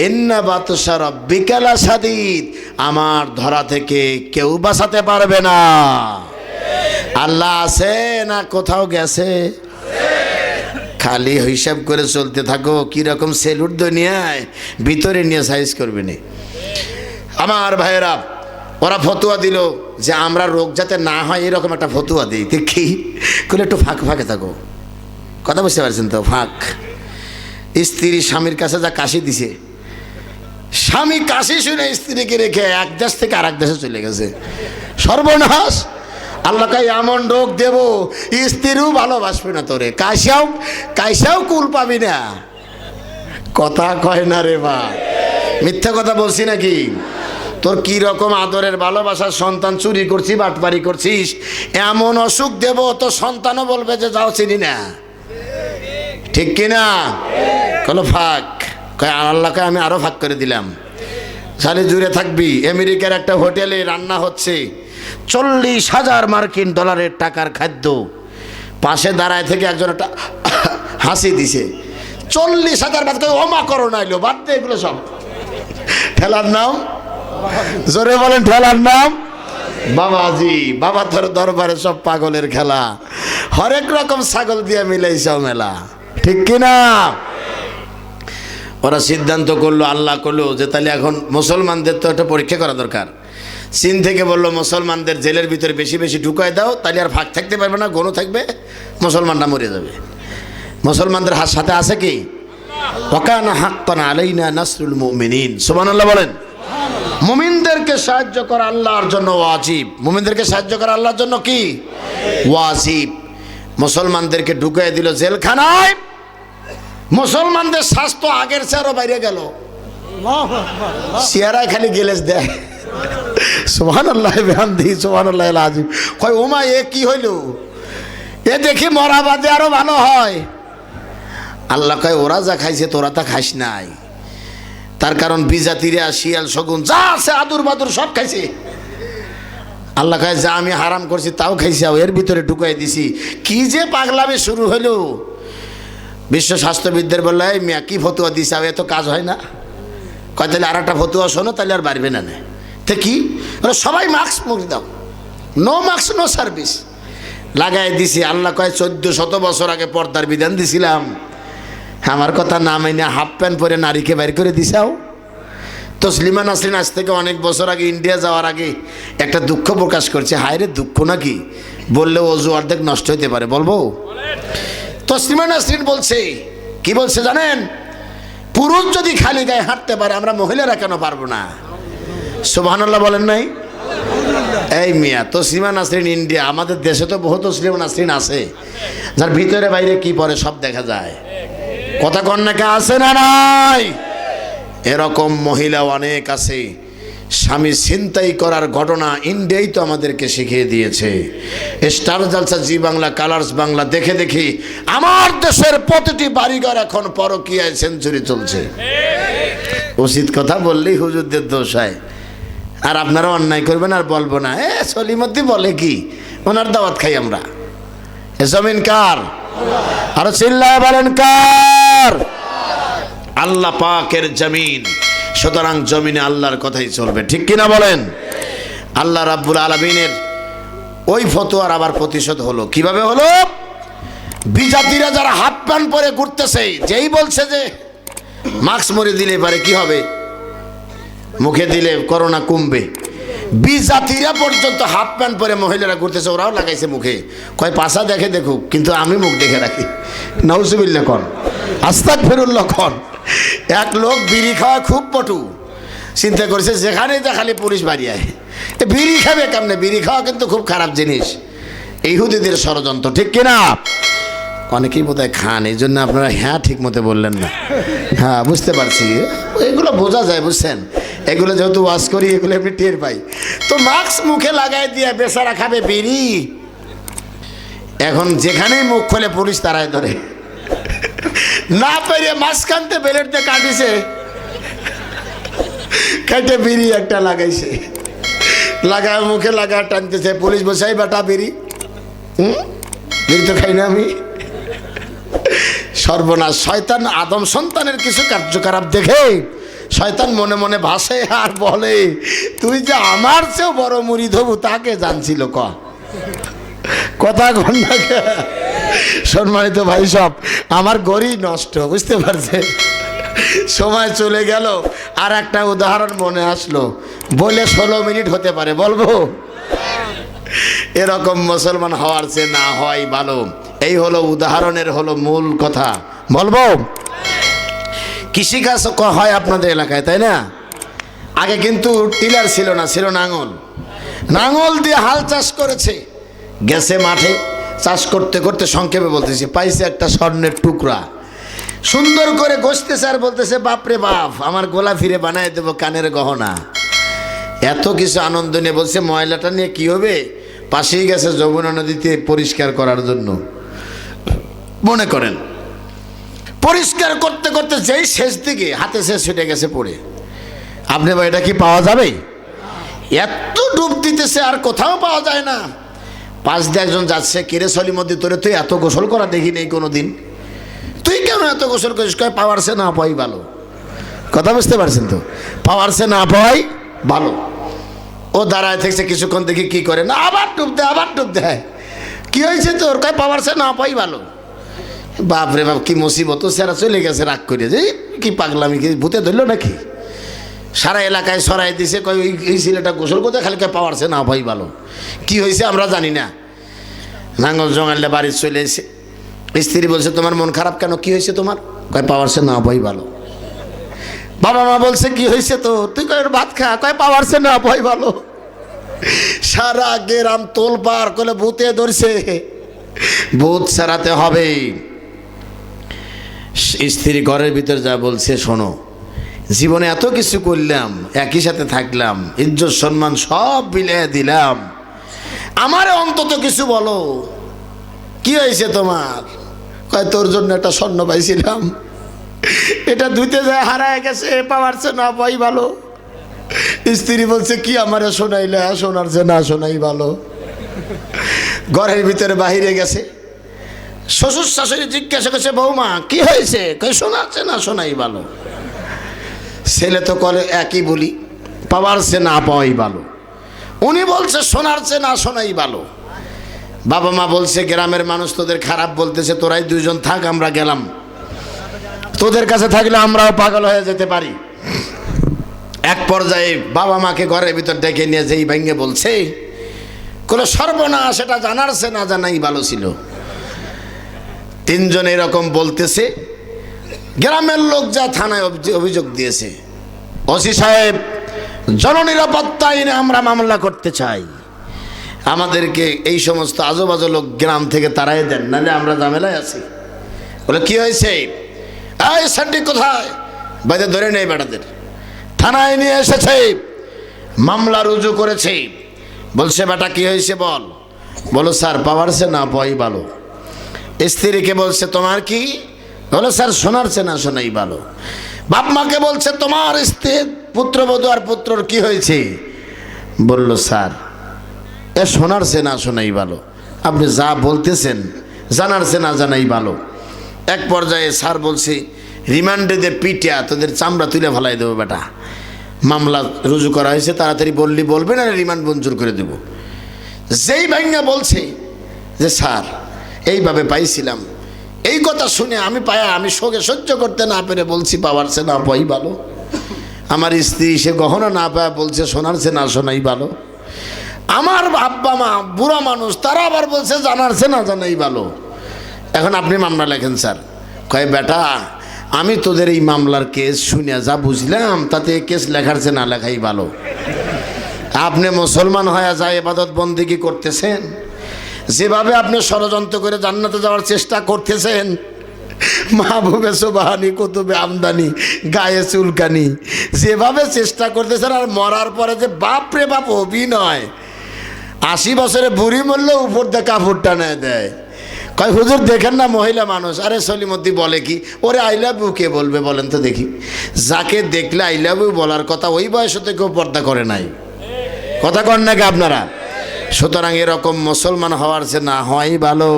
ইন্না বাতশা রাব্বিকা লাশাদীদ, আমার ধরা থেকে কেউ বাঁচাতে পারবে না। আল্লাহ আছে না কোথাও গেছে? খালি হিসাব করে চলতে থাকো, কিরকম সেলুট দুনিয়ায় ভিতরে নিয়ে সাইজ করবে না। আমার ভাইয়েরা, ওরা ফতুয়া দিল যে আমরা রোগ যাতে না হয় এরকম একটা ফতুয়া দিই। দেখি করে একটু ফাঁক ফাঁকে থাকো, কথা বুঝতে পারছেন তো? ফাঁক। স্ত্রী স্বামীর কাছে যা কাশি দিছে, স্বামী কাশি শুনে স্ত্রীকে রেখে এক দেশ থেকে আর এক দেশে চলে গেছে। সর্বনাশ। আল্লাহ কাই এমন রোগ দেব, স্ত্রীও ভালোবাসবে না তোরে, কাইসাও কুল পাবি না। কথা কয় না রে বা, মিথ্যা কথা বলছি নাকি? তোর কি রকম আদরের ভালোবাসার সন্তান চুরি করছিস, বাটপারি করছিস, এমন অসুখ দেব তো সন্তানও বলবে যে যাও চিনি না। ঠিক কিনা? কোনো ফাঁক। কয় আল্লাহকে আমি আরো ফাঁক করে দিলাম, সালি জুড়ে থাকবি। আমেরিকার একটা হোটেলে রান্না হচ্ছে, 40,000 মার্কিন ডলারের টাকার খাদ্য। পাশে দাঁড়ায় থেকে একজন একটা হাসি দিছে। 40,000 বাদ করে ওমা করো নাইলো, বাদ দে এগুলো সব। ঠেলার নাম, জোরে বলেন ঠেলার নাম বাবাজি। বাবা ধর দরবারে সব পাগলের খেলা, হরেক রকম ছাগল দিয়ে মিলাইছ মেলা। ঠিক কিনা? ওরা সিদ্ধান্ত করলো, আল্লাহ করলো যে তাহলে এখন মুসলমানদের তো একটা পরীক্ষা করা দরকার। চীন থেকে বললো মুসলমানদের জেলের ভিতরে বেশি বেশি ঢুকায় দাও, তাহলে আর ফাঁক থাকতে পারবে না, গণ থাকবে, মুসলমানরা মরে যাবে। মুসলমানদের হাত সাথে আছে কি? ওয়াকানা হাক্কান আলাইনা নাসরুল মুমিনিন। সুবহানাল্লাহ বলেন। মুমিনদেরকে সাহায্য করা আল্লাহর জন্য ওয়াজিব। মুমিনদেরকে সাহায্য করা আল্লাহর জন্য কি? ওয়াজিব। মুসলমানদেরকে ঢুকিয়ে দিল জেলখানায়। মুসলমানদের স্বাস্থ্য আগের চেয়ে বাইরে গেল, চেহারায় খালি গেলেস দেয়। সুবহানাল্লাহ বিহামদিহি সুবহানাল্লাহিল আযীম। কয় ওমা এ কি হইল? এ দেখি মরা বাদে আরো ভালো হয়। আল্লাহ কয় ওরা যা খাইছে তোরা তা খাইস নাই। তার কারণ বিজাতিরা, শিয়াল, শগুন যা আছে আদুর বাদুর সব খাইছে। আল্লাহ কয় যা আমি হারাম করছি তাও খাইছে, এর ভিতরে ঢুকাই দিছি। কি যে পাগলামি শুরু হলো। বিশ্ব স্বাস্থ্যবিদদের বললো এই মিয়া কি ফতুয়া দিছে, এত কাজ হয় না। কয় তাহলে আর একটা ফতুয়া শোনো, তাহলে আর বাড়বে না। তো কি? সবাই মাস্ক মুখে দাও, নো মাস্ক নো সার্ভিস লাগাই দিছি। আল্লাহ কয় 1400 বছর আগে পর্দার বিধান দিছিলাম, আমার কথা না মাইনে হাফ প্যান্ট পরে নারীকে বাইর করে দিছাও। তসলিমা নাসরিন আজ থেকে অনেক বছর আগে ইন্ডিয়া যাওয়ার আগে একটা দুঃখ প্রকাশ করছে। হায় রে, দুঃখ নাকি? বললে অজু অর্ধেক নষ্ট হইতে পারে। বলবো? তসলিমা নাসরিন বলছে, কি বলছে জানেন? পুরুষ যদি খালি গায়ে হাঁটতে পারে, আমরা মহিলারা কেন পারবো না? সুবহানাল্লাহ বলেন নাই? এই মিয়া, তসলিমা নাসরিন ইন্ডিয়া, আমাদের দেশে তো বহু তসলিমা নাসরিন আছে যার ভিতরে বাইরে কি পরে সব দেখা যায়। কথা কন্যাকে আছে না নাই? এরকম মহিলা অনেক আছে। স্বামী ছিনতাই করার ঘটনা ইন্ডিয়াই তো আমাদেরকে শিখিয়ে দিয়েছে। স্টার জলসা, জি বাংলা, কালার্স বাংলা দেখে দেখি আমার দেশের প্রতিটি বাড়িঘর এখন পরকীয়ায় সেঞ্চুরি চলছে। উচিত কথা বললেই হুজুরদের দোষ হয়। আর আপনারা অন্যায় করবেন আর বলবো না এ সলিমদ্দি বলে কি, ওনার দাওয়াত খাই আমরা। এ জমিন কার? আরো চিল্লায় বলেন কার? আল্লাহ পাকের জমিন। সুতরাং জমিনে আল্লাহর কথাই চলবে। ঠিক কিনা বলেন? আল্লাহ রাব্বুল আলামিনের ওই ফতোয়ার আবার প্রতিশোধ হলো। কিভাবে হলো? বিজাতিরা যারা হাফ প্যান্ট পরে ঘুরতেছে, যেই বলছে যে মাস্ক মরে দিলে পারে কি হবে, মুখে দিলে করোনা কমবে, বিজাতিরা পর্যন্ত হাফ প্যান্ট পরে মহিলারা ঘুরতেছে, ওরাও লাগাইছে মুখে। কয় পাশা দেখে দেখুক, কিন্তু আমি মুখ দেখে রাখি। নাউজুবিল্লাহ কন, আস্তাগফিরুল্লাহ কন। এক লোক বিড়ি খাওয়া খুব পটু, চিন্তা করেছে যেখানে যা খালি পুলিশ বাড়ি আয়, বিড়ি খাবে কেমনে? বিড়ি খাওয়া কিন্তু খুব খারাপ জিনিস, ইহুদিদের ষড়যন্ত্র। ঠিক কিনা? অনেকেই বোধ হয় খান, এই জন্য আপনারা হ্যাঁ ঠিক মতো বললেন না। হ্যাঁ বুঝতে পারছি, এগুলো বোঝা যায়, বুঝছেন? এগুলো যেহেতু ওয়াশ করি, এগুলো এমনি টের পাই। তো মাস্ক মুখে লাগাই দিয়ে বেচারা খাবে বিড়ি। এখন যেখানেই মুখ খোলে পুলিশ তারাই ধরে, না পেরে মাঝখানতে বেলেট দিয়ে কাটিছে, কেটে বিড়ি একটা লাগাইছে, লাগা মুখে লাগা টানতেছে। পুলিশ বসাই বেটা বিড়ি, বিড়ি তো খাই না আমি। সর্বনাশ! শয়তান আদম সন্তানের কিছু কার্যকলাপ দেখে শয়তান মনে মনে ভাসে আর বলে, তুই যে আমার চেয়েও বড় মুরিদ হবু তাকে জানছিল কথা ঘন্টাকে। সম্মানিত ভাই সব, আমার গড়ি নষ্ট, বুঝতে পারছে? সময় চলে গেল, আর একটা উদাহরণ মনে আসলো, বলে 16 মিনিট হতে পারে, বলবো? এরকম মুসলমান হওয়ার চেয়ে না হয় ভালো। এই হলো উদাহরণের হলো মূল কথা, বলবো? কৃষিকাজ হয় আপনাদের এলাকায়, তাই না? আগে কিন্তু টিলার ছিল না, ছিল নাঙল। নাঙল দিয়ে হাল চাষ করেছে, গেছে মাঠে, চাষ করতে করতে সংক্ষেপে বলতেছে পাইছে একটা স্বর্ণের টুকরা, সুন্দর করে ঘষতেছে আর বলতেছে, বাপরে বাপ, আমার গোলা ফিরে বানায় দেবো কানের গহনা। এত কিছু আনন্দ নিয়ে বলছে, ময়লাটা নিয়ে কি হবে? পাশেই গেছে যমুনা নদীতে পরিষ্কার করার জন্য। মনে করেন পরিষ্কার করতে করতে যেই শেষ দিকে হাতে শেষ ছুটে গেছে পড়ে, আপনি ভাই এটা কি পাওয়া যাবে? এত ডুব দিতেছে আর কোথাও পাওয়া যায় না। পাশ দিয়ে একজন যাচ্ছে, কিরে সলিমদ্দি, তোরে তুই এত গোসল করা দেখি নেই কোনোদিন, তুই কেন এত গোসল করিস? কয় পাওয়ারছে না পাই ভালো। কথা বুঝতে পারছেন তো? পাওয়ারছে না পাই ভালো। ও দাঁড়ায় থাকছে কিছুক্ষণ, দেখি কি করে না, আবার ডুব দেয়, আবার ডুব দেয়। কি হয়েছে তোর? কয় পাওয়ারছে না পাই ভালো। বাপরে বাপ, কি মুসিবত! সেরা চলে গেছে রাগ করে, যে কি পাগলামি, কি ভূতে ধরলো নাকি? সারা এলাকায় সরাই দিছে, কয় এই ছেলেটা গোসল করতে, খালি কয় পাওয়ারছে না ভাই ভালো। কি হয়েছে আমরা জানি না। নাঙ্গল জঙ্গালে বাড়ি চলে এসে স্ত্রী বলছে, তোমার মন খারাপ কেন? কি হয়েছে তোমার? কয় পাওয়ারছে না ভাই ভালো। বাবা মা বলছে, কি হয়েছে তো? তুই কয় ভাত খা। কয় পাওয়ারছে না ভাই ভালো। সারা গ্রাম তোল পার করে ভূতে ধরছে, ভূত সারাতে হবে। স্ত্রী ঘরের ভিতর যা বলছে, শোনো, জীবনে এত কিছু করলাম, একই সাথে থাকলাম, ইজ্জত সম্মান সব বিলিয়ে দিলাম, আমারে অন্তত কিছু বলো, কি হয়েছে তোমার? কয় তোর জন্য একটা স্বর্ণ পাইছিলাম, এটা ধুতে যায় হারায় গেছে, পাওয়ারছে না পাই ভালো। স্ত্রী বলছে, কি আমারে শোনাইলে? শোনার যে না শোনাই ভালো। ঘরের ভিতরে বাহিরে গেছে, শ্বশুর শাশুড়ি জিজ্ঞাসা করছে, বৌমা কি হয়েছে? কই শোনাচ্ছে না শোনাই ভালো। ছেলে তো করে একই বলি, পাওয়ারছে না পাওয়াই ভালো। উনি বলছে শোনারছে না শোনাই ভালো। বাবা মা বলছে, গ্রামের মানুষ তোদের খারাপ বলতেছে, তোরাই দুইজন থাক, আমরা গেলাম, তোদের কাছে থাকলে আমরাও পাগল হয়ে যেতে পারি। এক পর্যায়ে বাবা মাকে ঘরের ভিতর ডেকে নিয়ে যেই ভেঙে বলছে, কোনো সর্বনাশ, এটা জানারছে না জানাই ভালো ছিল। তিনজন এরকম বলতেছে, গ্রামের লোক যা থানায় অভিযোগ দিয়েছে, ওসি সাহেব, জননিরাপত্তা আইনে আমরা মামলা করতে চাই, আমাদেরকে এই সমস্ত আজেবাজে লোক গ্রাম থেকে তাড়াই দেন, নাহলে আমরা ঝামেলায় আছি। বলে, কি হয়েছে? এই সান্ডি কোথায়? বাইরে ধরে নেই বেটাদের, থানায় নিয়ে এসেছে, মামলা রুজু করেছে। বলছে, বেটা কি হয়েছে বল। বলো, স্যার পাওয়ারছে না পাই ভালো। স্ত্রীকে বলছে, তোমার কি? বলো, স্যার শোনারছে না শোনাই ভালো। বাপ মাকে বলছে, তোমার স্ত্রী পুত্রবধূ আর পুত্রর কি হয়েছে? বলল, স্যার এ শোনারছে না শোনাই ভালো, আপনি যা বলতেছেন জানারছে না জানাই ভালো। এক পর্যায়ে স্যার বলছে, রিমান্ডে দে পিটিয়া তোদের চামড়া তুলে ফেলাই দেবো বেটা, মামলা রুজু করা হয়েছে, তাড়াতাড়ি বললি বলবে না, রিমান্ড মঞ্জুর করে দেব। যেই ভাঙ্গা বলছে যে স্যার এইভাবে পাইছিলাম, এই কথা শুনে আমি শোকে সহ্য করতে না পেরে বলছি, পাওয়ারছে না পাই ভালো। আমার স্ত্রী সে গহনা না পায় বলছে, শোনারছে না শোনাই ভালো। আমার আব্বা মা বুড়া মানুষ, তারা আবার বলছে জানারছে না জানাই ভালো। এখন আপনি মামলা লেখেন স্যার। কয়, বেটা আমি তোদের এই মামলার কেস শুনে যা বুঝলাম, তাতে কেস লেখারছে না লেখাই ভালো। আপনি মুসলমান হয়ে যায় ইবাদত বন্দেগী করতেছেন, যেভাবে আপনি ষড়যন্ত্র করে জান্নাতে যাওয়ার চেষ্টা করতেছেন, মাহবুবে সুবহানি কুতুবে আমদানি গায়ে চুলকানি যেভাবে চেষ্টা করতেছেন, আর মরার পরে যে বাপ রে বাপ অভিনয়, 80 বছরে বুড়ি মরলে উপর দিয়ে কাপড় টানায় দেয়, কয় হুজুর দেখেন না মহিলা মানুষ। আরে সলিমদ্দি বলে কি, ওরে আই লাভ ইউ কে বলবে বলেন তো দেখি? যাকে দেখলে আই লাভ ইউ বলার কথা ওই বয়স হতে কেউ পর্দা করে নাই। কথা কন নাকি আপনারা? সুতরাং এরকম মুসলমান হওয়ার চেয়ে না হওয়াই ভালো।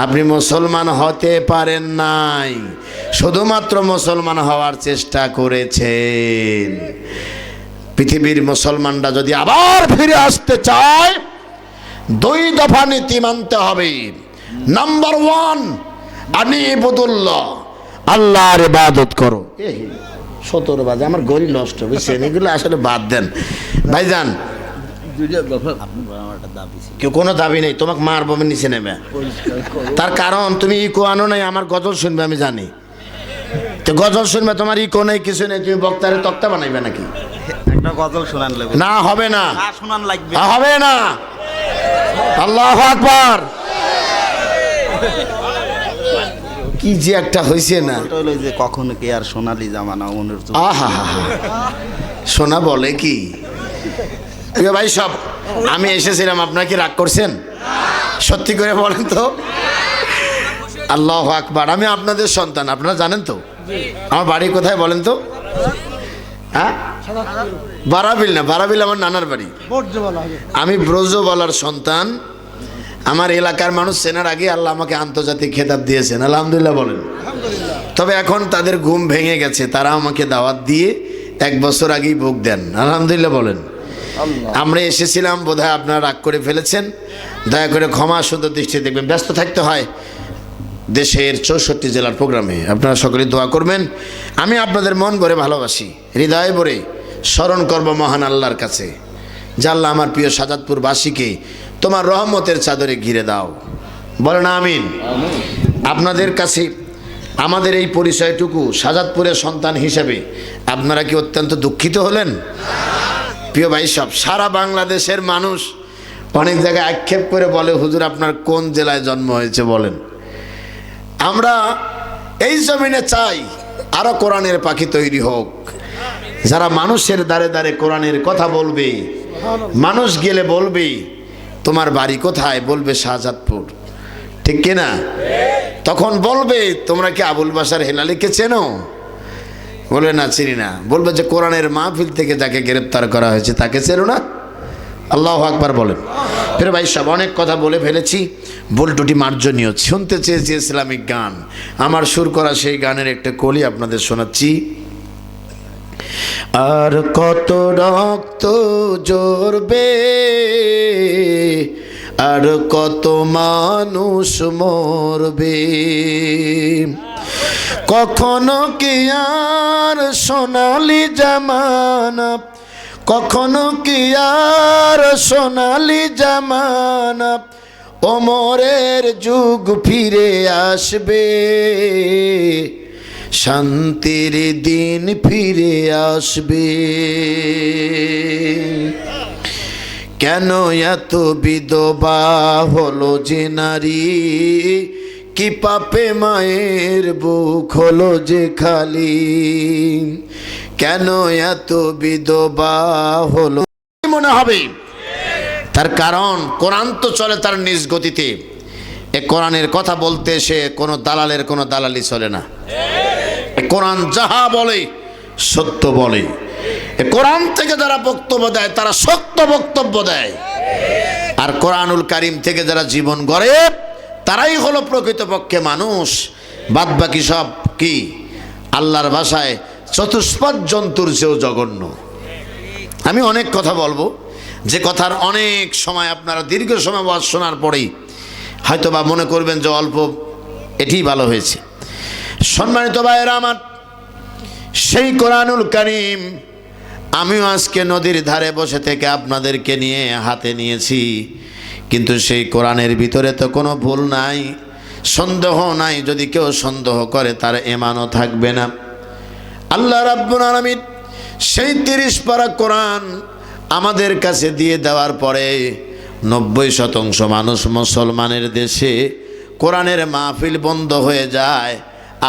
আপনি মুসলমান হতে পারেন নাই, শুধুমাত্র মুসলমান হওয়ার চেষ্টা করেছেন। পৃথিবীর মুসলমানরা যদি আবার ফিরে আসতে চায়, 2 দফা নীতি মানতে হবে। নাম্বার 1, আনিবুদুল্লাহ, আল্লাহর ইবাদত করো। 17 বাজে, আমার গড়ি নষ্ট, বুঝছেন? এগুলো আসলে বাদ দেন ভাইজান। কেউ কোনো দাবি নেই, তোমাকে মারবো আমি নিচে নেবে। তার কারণ তুমি ইকো আনো নাই, আমার গজল শুনবে আমি জানি। তো গজল শুনবে, তোমার ইকো নেই, কিছু নেই, তুমি বক্তারে তক্তা বানাইবে নাকি? একটা গজল শোনান লাগবে না, হবে না, শোনান লাগবে, হবে না। আল্লাহু আকবার। কি যে একটা হয়েছে না, হলো যে কখনো কি আর সোনালী জামানা মনের আহা সোনা বলে কি? প্রিয় ভাই সব, আমি এসেছিলাম, আপনার কি রাগ করছেন? সত্যি করে বলেন তো। আল্লাহু আকবার। আমি আপনাদের সন্তান, আপনারা জানেন তো। আমার বাড়ি কোথায় বলেন তো? হ্যাঁ, বারাবিল না, বারাবিল আমার নানার বাড়ি। আমি ব্রজবালার সন্তান। আমার এলাকার মানুষ চেনার আগে আল্লাহ আমাকে আন্তর্জাতিক খেতাব দিয়েছেন, আলহামদুলিল্লাহ বলেন। তবে এখন তাদের ঘুম ভেঙে গেছে, তারা আমাকে দাওয়াত দিয়ে 1 বছর আগেই ভোগ দেন, আলহামদুলিল্লাহ বলেন। আমরা এসেছিলাম, বোধহয় আপনারা রাগ করে ফেলেছেন, দয়া করে ক্ষমা সুন্দর দৃষ্টি দেখবেন। ব্যস্ত থাকতে হয় দেশের 64 জেলার প্রোগ্রামে। আপনারা সকলে দোয়া করবেন। আমি আপনাদের মন ভরে ভালোবাসি, হৃদয় ভরে স্মরণ করব মহান আল্লাহর কাছে, যে আল্লাহ আমার প্রিয় সাজাদপুরবাসীকে তোমার রহমতের চাদরে ঘিরে দাও। বলেন আমিন। আপনাদের কাছে আমাদের এই পরিচয়টুকু সাজাদপুরের সন্তান হিসেবে আপনারা কি অত্যন্ত দুঃখিত হলেন? প্রিয় ভাই সব, সারা বাংলাদেশের মানুষ অনেক জায়গায় আক্ষেপ করে বলে, হুজুর আপনার কোন জেলায় জন্ম হয়েছে বলেন। আমরা এই জমিনে চাই আরো কোরআনের পাখি তৈরি হোক, যারা মানুষের দ্বারে দ্বারে কোরআনের কথা বলবে। মানুষ গেলে বলবে তোমার বাড়ি কোথায়, বলবে শাহজাদপুর, ঠিক কিনা? তখন বলবে তোমরা কি আবুল বাশার হেলালিকে চেনো? বলবে না, চিনি না। বলবে যে কোরআনের মাহফিল থেকে যাকে গ্রেপ্তার করা হয়েছে তাকে চেনো না? আল্লাহু আকবার বলেন। ফের ভাই সব, অনেক কথা বলে ফেলেছি, ভুল ত্রুটি মার্জনীয়। শুনতে চেয়েছি ইসলামিক গান, আমার সুর করা সেই গানের একটা কলি আপনাদের শোনাচ্ছি। আর কত রক্ত ঝরবে, আর কত মানুষ মরবে, কখনো কি আর সোনালি জামানা, কখনো কি আর সোনালি জামানা, ওমরের যুগ ফিরে আসবে, শান্তির দিন ফিরে আসবে। কেন এত বিধবা হলো যে নারী, কি পাপে মায়ের বুক হলো যে খালি, কেন এত বিধবা হলো? মনে হবে তার কারণ কোরআন তো চলে তার নিজ গতিতে। এ কোরআনের কথা বলতে সে কোনো দালালের কোনো দালালি চলে না। কোরআন যাহা বলে সত্য বলে। কোরআন থেকে যারা বক্তব্য দেয় তারা সত্য বক্তব্য দেয়, আর কোরআনুল কারীম থেকে যারা জীবন গড়ে তারাই হলো প্রকৃতপক্ষে মানুষ। বাদ বাকি সব কি আল্লাহর ভাষায় চতুষ্পদ জন্তুর চেয়েও জঘন্য। আমি অনেক কথা বলবো, যে কথার অনেক সময় আপনারা দীর্ঘ সময় ওয়াজ শোনার পরেই হয়তো বা মনে করবেন যে অল্প এটিই ভালো হয়েছে। সম্মানিত ভাইয়েরা আমার, সেই কোরআনুল কারীম আমিও আজকে নদীর ধারে বসে থেকে আপনাদেরকে নিয়ে হাতে নিয়েছি, কিন্তু সেই কোরআনের ভিতরে তো কোনো ভুল নাই, সন্দেহ নাই। যদি কেউ সন্দেহ করে তার ঈমানও থাকবে না। আল্লাহ রাব্বুল আলামিন সেই 30 পারা কোরআন আমাদের কাছে দিয়ে দেওয়ার পরে 90% মানুষ মুসলমানের দেশে কোরআনের মাহফিল বন্ধ হয়ে যায়,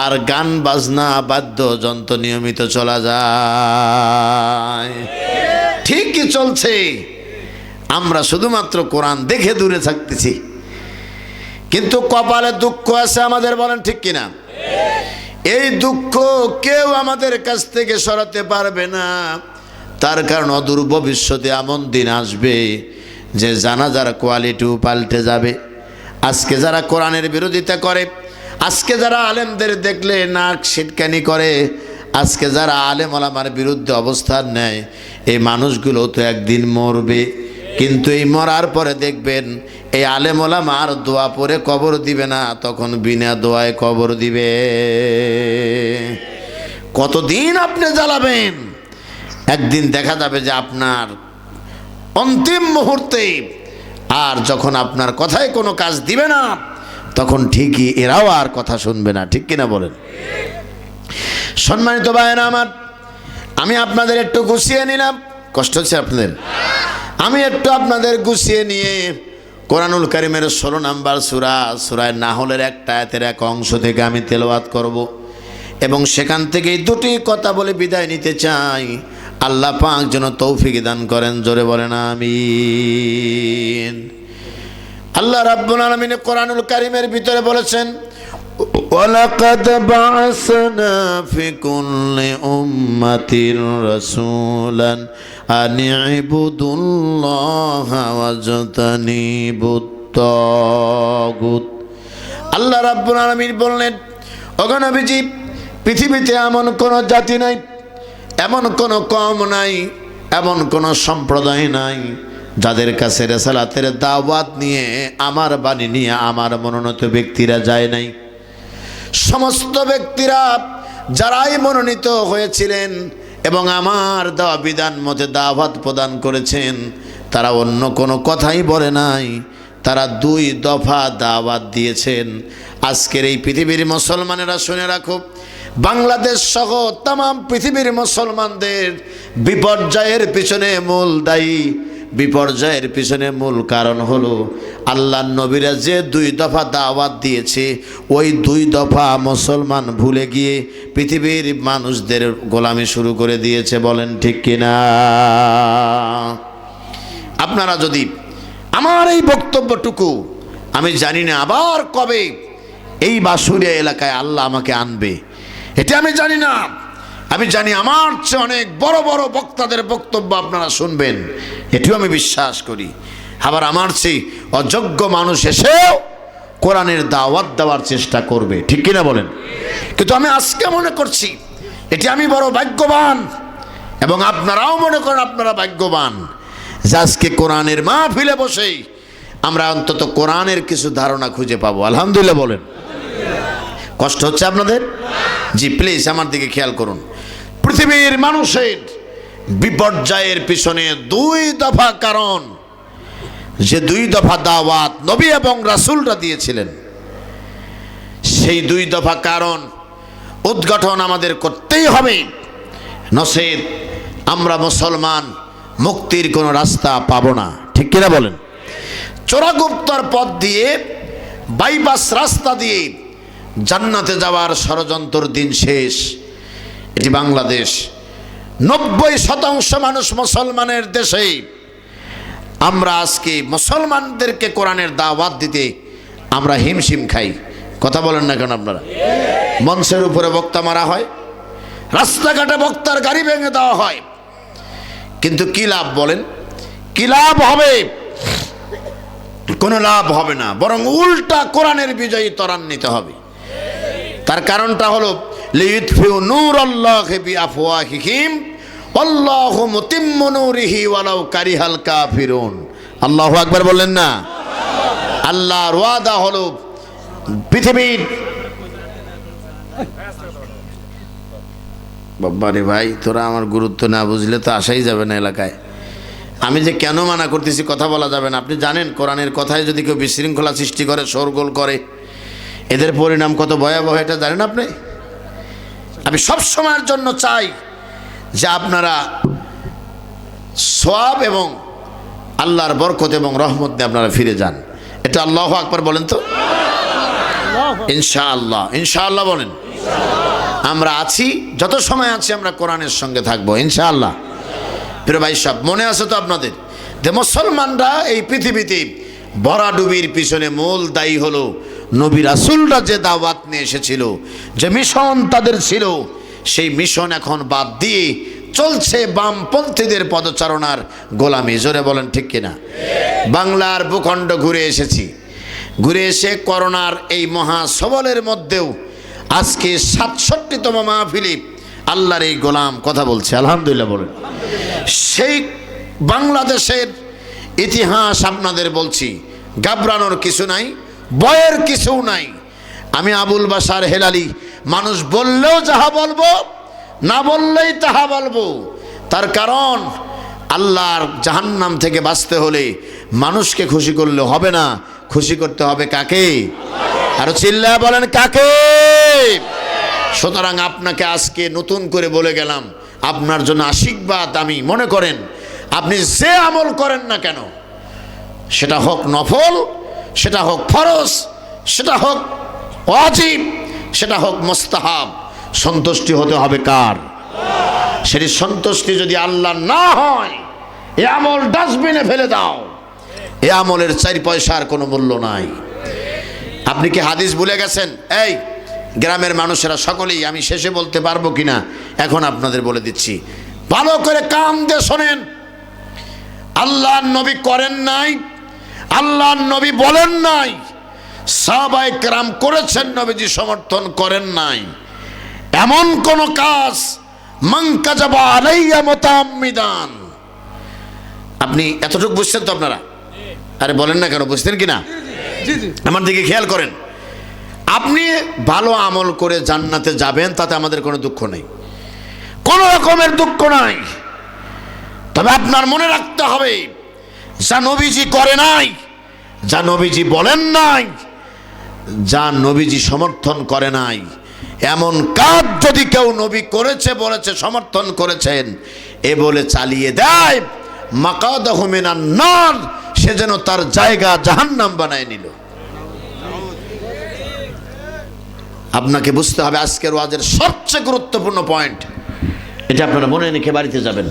আর গান বাজনা বাদ্যযন্ত্র নিয়মিত চলা যায়। ঠিকই চলছে, আমরা শুধুমাত্র কোরআন দেখে দূরে থাকতেছি। কিন্তু কপালে দুঃখ আছে আমাদের, বলেন ঠিক কিনা? এই দুঃখ কেউ আমাদের কাছ থেকে সরাতে পারবে না। তার কারণ অদূর ভবিষ্যতে এমন দিন আসবে যে জানাজার কোয়ালিটিও পাল্টে যাবে। আজকে যারা কোরআনের বিরোধিতা করে, আজকে যারা আলেমদের দেখলে নাক সিটকানি করে, আজকে যারা আলেম ওলামার বিরুদ্ধে অবস্থান নেয়, এই মানুষগুলো তো একদিন মরবে। কিন্তু এই মরার পরে দেখবেন এই আলেম ওলামা আর দোয়া পরে কবর দিবে না, তখন বিনা দোয়ায় কবর দিবে। কতদিন আপনি জ্বালাবেন? একদিন দেখা যাবে যে আপনার অন্তিম মুহূর্তে আর যখন আপনার কথায় কোনো কাজ দিবে না, তখন ঠিকই এরাও আর কথা শুনবে না। ঠিক কিনা বলেন? সম্মানিত ভাইয়েরা আমার, আমি আপনাদের একটু গুছিয়ে নিলাম। কষ্ট হচ্ছে আপনাদের? আমি একটু আপনাদের গুছিয়ে নিয়ে কোরআনুল কারীমের 16 নম্বর সূরা, সূরা নাহলের একটা আয়াতের এক অংশ থেকে আমি তেলাওয়াত করব এবং সেখান থেকেই দুটি কথা বলে বিদায় নিতে চাই। আল্লাহ পাক যেন তৌফিক দান করেন, জোরে বলেন আমিন। আল্লাহ রাব্বুল আলামিন কোরআনুল কারীমের ভিতরে বলেছেন, ওয়ালাকাদ বা'আসনা ফি কুল্লি উম্মাতির রাসূলান আন ইবুদুল্লাহা ওয়াজতানিবুত তাগুত। আল্লাহ রাব্বুল আলামিন বললেন, ওগো নবীজি, পৃথিবীতে এমন কোন জাতি নাই, এমন কোন কওম নাই, এমন কোন সম্প্রদায় নাই যাদের কাছে রিসালাতের দাওয়াত নিয়ে, আমার বাণী নিয়ে আমার মনোনীত ব্যক্তিরা যায় নাই। সমস্ত ব্যক্তিরা যারাই মনোনীত হয়েছিলেন এবং আমার দেওয়া বিধান মতে দাওয়াত প্রদান করেছেন, তারা অন্য কোনো কথাই বলে নাই, তারা 2 দফা দাওয়াত দিয়েছেন। আজকের এই পৃথিবীর মুসলমানেরা শুনে রাখো, বাংলাদেশ সহ তামাম পৃথিবীর মুসলমানদের বিপর্যয়ের পিছনে মূল দায়ী, বিপর্যয়ের পিছনে মূল কারণ হলো আল্লাহর নবীরা যে 2 দফা দাওয়াত দিয়েছে, ওই 2 দফা মুসলমান ভুলে গিয়ে পৃথিবীর মানুষদের গোলামি শুরু করে দিয়েছে। বলেন ঠিক কিনা? আপনারা যদি আমার এই বক্তব্যটুকু, আমি জানি না আবার কবে এই বাসুরিয়া এলাকায় আল্লাহ আমাকে আনবে, এটা আমি জানি না। আমি জানি আমার চেয়ে অনেক বড় বড় বক্তাদের বক্তব্য আপনারা শুনবেন, এটিও আমি বিশ্বাস করি। আবার আমার চেয়ে অযোগ্য মানুষ এসেও কোরআনের দাওয়াত দেওয়ার চেষ্টা করবে, ঠিক কিনা বলেন? কিন্তু আমি আজকে মনে করছি এটি আমি বড় ভাগ্যবান, এবং আপনারাও মনে করেন আপনারা ভাগ্যবান যে আজকে কোরআনের মাহফিলে বসেই আমরা অন্তত কোরআনের কিছু ধারণা খুঁজে পাবো। আলহামদুলিল্লাহ বলেন। কষ্ট হচ্ছে আপনাদের? জি প্লিজ আমার দিকে খেয়াল করুন। পৃথিবীর মানুষের বিপর্যয়ের পিছনে 2 দফা কারণ, যে 2 দফা দাওয়াত নবী এবং রাসূলরা দিয়েছিলেন, সেই 2 দফা কারণ উদ্ঘাটন আমাদের করতেই হবে, নচেত আমরা মুসলমান মুক্তির কোনো রাস্তা পাবো না। ঠিক কিনা বলেন? চোরাগুপ্তর পথ দিয়ে, বাইপাস রাস্তা দিয়ে জান্নাতে যাওয়ার ষড়যন্ত্র দিন শেষ। এটি বাংলাদেশ, 90% মানুষ মুসলমানের দেশে। আমরা আজকে মুসলমানদেরকে কোরআনের দাওয়াত দিতে আমরা হিমশিম খাই। কথা বলেন না কেন আপনারা? মঞ্চের উপরে বক্তা মারা হয়, রাস্তাঘাটে বক্তার গাড়ি ভেঙে দেওয়া হয়, কিন্তু কি লাভ বলেন? কি লাভ হবে? কোনো লাভ হবে না, বরং উল্টা কোরআনের বিজয়ী ত্বরান্বিত হবে। তার কারণটা হলো লিইতফিউ নূরাল্লাহি বিআফওয়াহিহিম আল্লাহু মুতিম্মু নূরিহি ওয়ালাউ কারিহাল কাফিরুন। আল্লাহু আকবার বললেন না? আল্লাহর ওয়াদা হলো পৃথিবীর, বাবারে ভাই তোরা আমার গুরুত্ব না বুঝলে তো আসাই যাবে না এলাকায়। আমি যে কেন মানা করতেছি কথা বলা যাবে না, আপনি জানেন কোরআনের কথায় যদি কেউ বিশৃঙ্খলা সৃষ্টি করে, শোরগোল করে, এদের পরিণাম কত ভয়াবহ এটা জানেন আপনি? আমি সব সময়ের জন্য চাই যে আপনারা সওয়াব এবং আল্লাহর বরকত এবং রহমত দিয়ে আপনারা ফিরে যান। এটা আল্লাহু আকবার বলেন তো। ইনশাআল্লাহ, ইনশাআল্লাহ বলেন। আমরা আছি, যত সময় আছি আমরা কোরআনের সঙ্গে থাকবো ইনশাআল্লাহ। প্রিয় ভাই সাহেব, মনে আছে তো আপনাদের যে মুসলমানরা এই পৃথিবীতে ভরাডুবির পিছনে মূল দায়ী হলো নবী রাসূলরা যে দাওয়াত নিয়ে এসেছিল, যে মিশন তাদের ছিল, সেই মিশন এখন বাদ দিয়ে চলছে বামপন্থীদের পদচারণার গোলামি। জোরে বলেন ঠিক কিনা? বাংলার ভূখণ্ড ঘুরে এসেছি, ঘুরে এসে করোনার এই মহাসবলের মধ্যেও আজকে 67তম মাহফিলে আল্লাহর এই গোলাম কথা বলছে, আলহামদুলিল্লাহ বলেন। সেই বাংলাদেশের ইতিহাস আপনাদের বলছি, ঘাবড়ানোর কিছু নাই, ভয়ের কিছু নাই। আমি আবুল বাশার হেলালি, মানুষ বললেও যাহা বলবো, না বললেই তাহা বলবো। তার কারণ আল্লাহর জাহান্নাম থেকে বাঁচতে হলে মানুষকে খুশি করলে হবে না, খুশি করতে হবে কাকে? আরো চিল্লায় বলেন কাকে? সুতরাং আপনাকে আজকে নতুন করে বলে গেলাম, আপনার জন্য আশীর্বাদ। আমি মনে করেন আপনি যে আমল করেন না কেন, সেটা হোক নফল, সেটা হোক ফরজ, সেটা হোক ওয়াজিব, সেটা হোক মুস্তাহাব, সন্তুষ্টি হতে হবে কার? সেটি সন্তুষ্টি যদি আল্লাহ না হয়, এ আমল ডাস্টবিনে ফেলে দাও। এ আমলের 4 পয়সার কোনো মূল্য নাই। আপনি কি হাদিস ভুলে গেছেন? এই গ্রামের মানুষেরা সকলেই, আমি শেষে বলতে পারবো কিনা এখন আপনাদের বলে দিচ্ছি, ভালো করে কান দিয়ে শোনেন। আল্লাহর নবী করেন নাই, আল্লাহর নবী বলেন নাই, সাহাবায়ে কেরাম করেছেন, নবীজি সমর্থন করেন নাই। এমন কোন কাজ মান কাযাবা আলাইয়া মুতাআম্মিদান, আপনি এতটুকু বুঝছেন তো আপনারা? আরে বলেন না কেন, বুঝতেন কিনা? আমার দিকে খেয়াল করেন। আপনি ভালো আমল করে জান্নাতে যাবেন, তাতে আমাদের কোনো দুঃখ নেই, কোনো রকমের দুঃখ নাই। তবে আপনার মনে রাখতে হবে, যা নবীজি করে নাই, যা নবীজি বলেন নাই, যা নবীজি সমর্থন করে নাই, এমন কাজ যদি কেউ নবী করেছে, বলেছে, সমর্থন করেছেন, এ বলে চালিয়ে দেয়, মাকাদাহু মিনান নার, সে যেন তার জায়গা জাহান্নাম বানায় নিল। আপনাকে বুঝতে হবে আজকের ওয়াজের সবচেয়ে গুরুত্বপূর্ণ পয়েন্ট, এটা আপনারা মনে রেখে বাড়িতে যাবেন।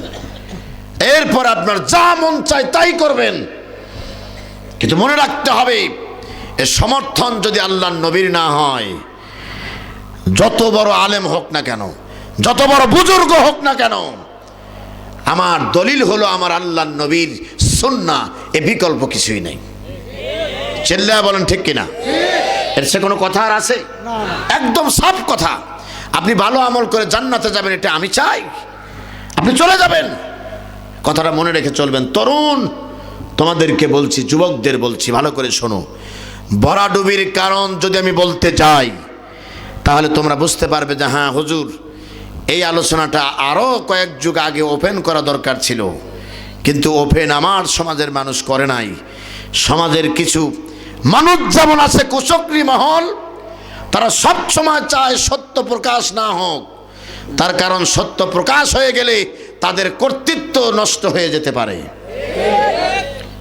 এরপর আপনার যা মন চায় তাই করবেন, কিন্তু মনে রাখতে হবে এ সমর্থন যদি আল্লাহর নবীর না হয়, যত বড় আলেম হোক না কেন, যত বড় বুজুর্গ হোক না কেন, আমার দলিল হলো আমার আল্লাহর নবীর সুন্নাহ, এ বিকল্প কিছুই নাই। চিল্লায়া বলেন ঠিক কিনা? এর সে কোনো কথা আর আছে? একদম সাফ কথা। আপনি ভালো আমল করে জান্নাতে যাবেন, এটা আমি চাই, আপনি চলে যাবেন। কথাটা মনে রেখে চলবেন। তরুণ তোমাদেরকে বলছি, যুবকদের বলছি, ভালো করে শোনো। ভরাডুবির কারণ যদি আমি বলতে চাই, তাহলে তোমরা বুঝতে পারবে যে হ্যাঁ হুজুর, এই আলোচনাটা আরও কয়েক যুগ আগে ওপেন করা দরকার ছিল, কিন্তু ওপেন আমার সমাজের মানুষ করে নাই। সমাজের কিছু মানুষ যেমন আছে কুচক্রী মহল, তারা সব সময় চায় সত্য প্রকাশ না হোক। তার কারণ সত্য প্রকাশ হয়ে গেলে তাদের কর্তৃত্ব নষ্ট হয়ে যেতে পারে।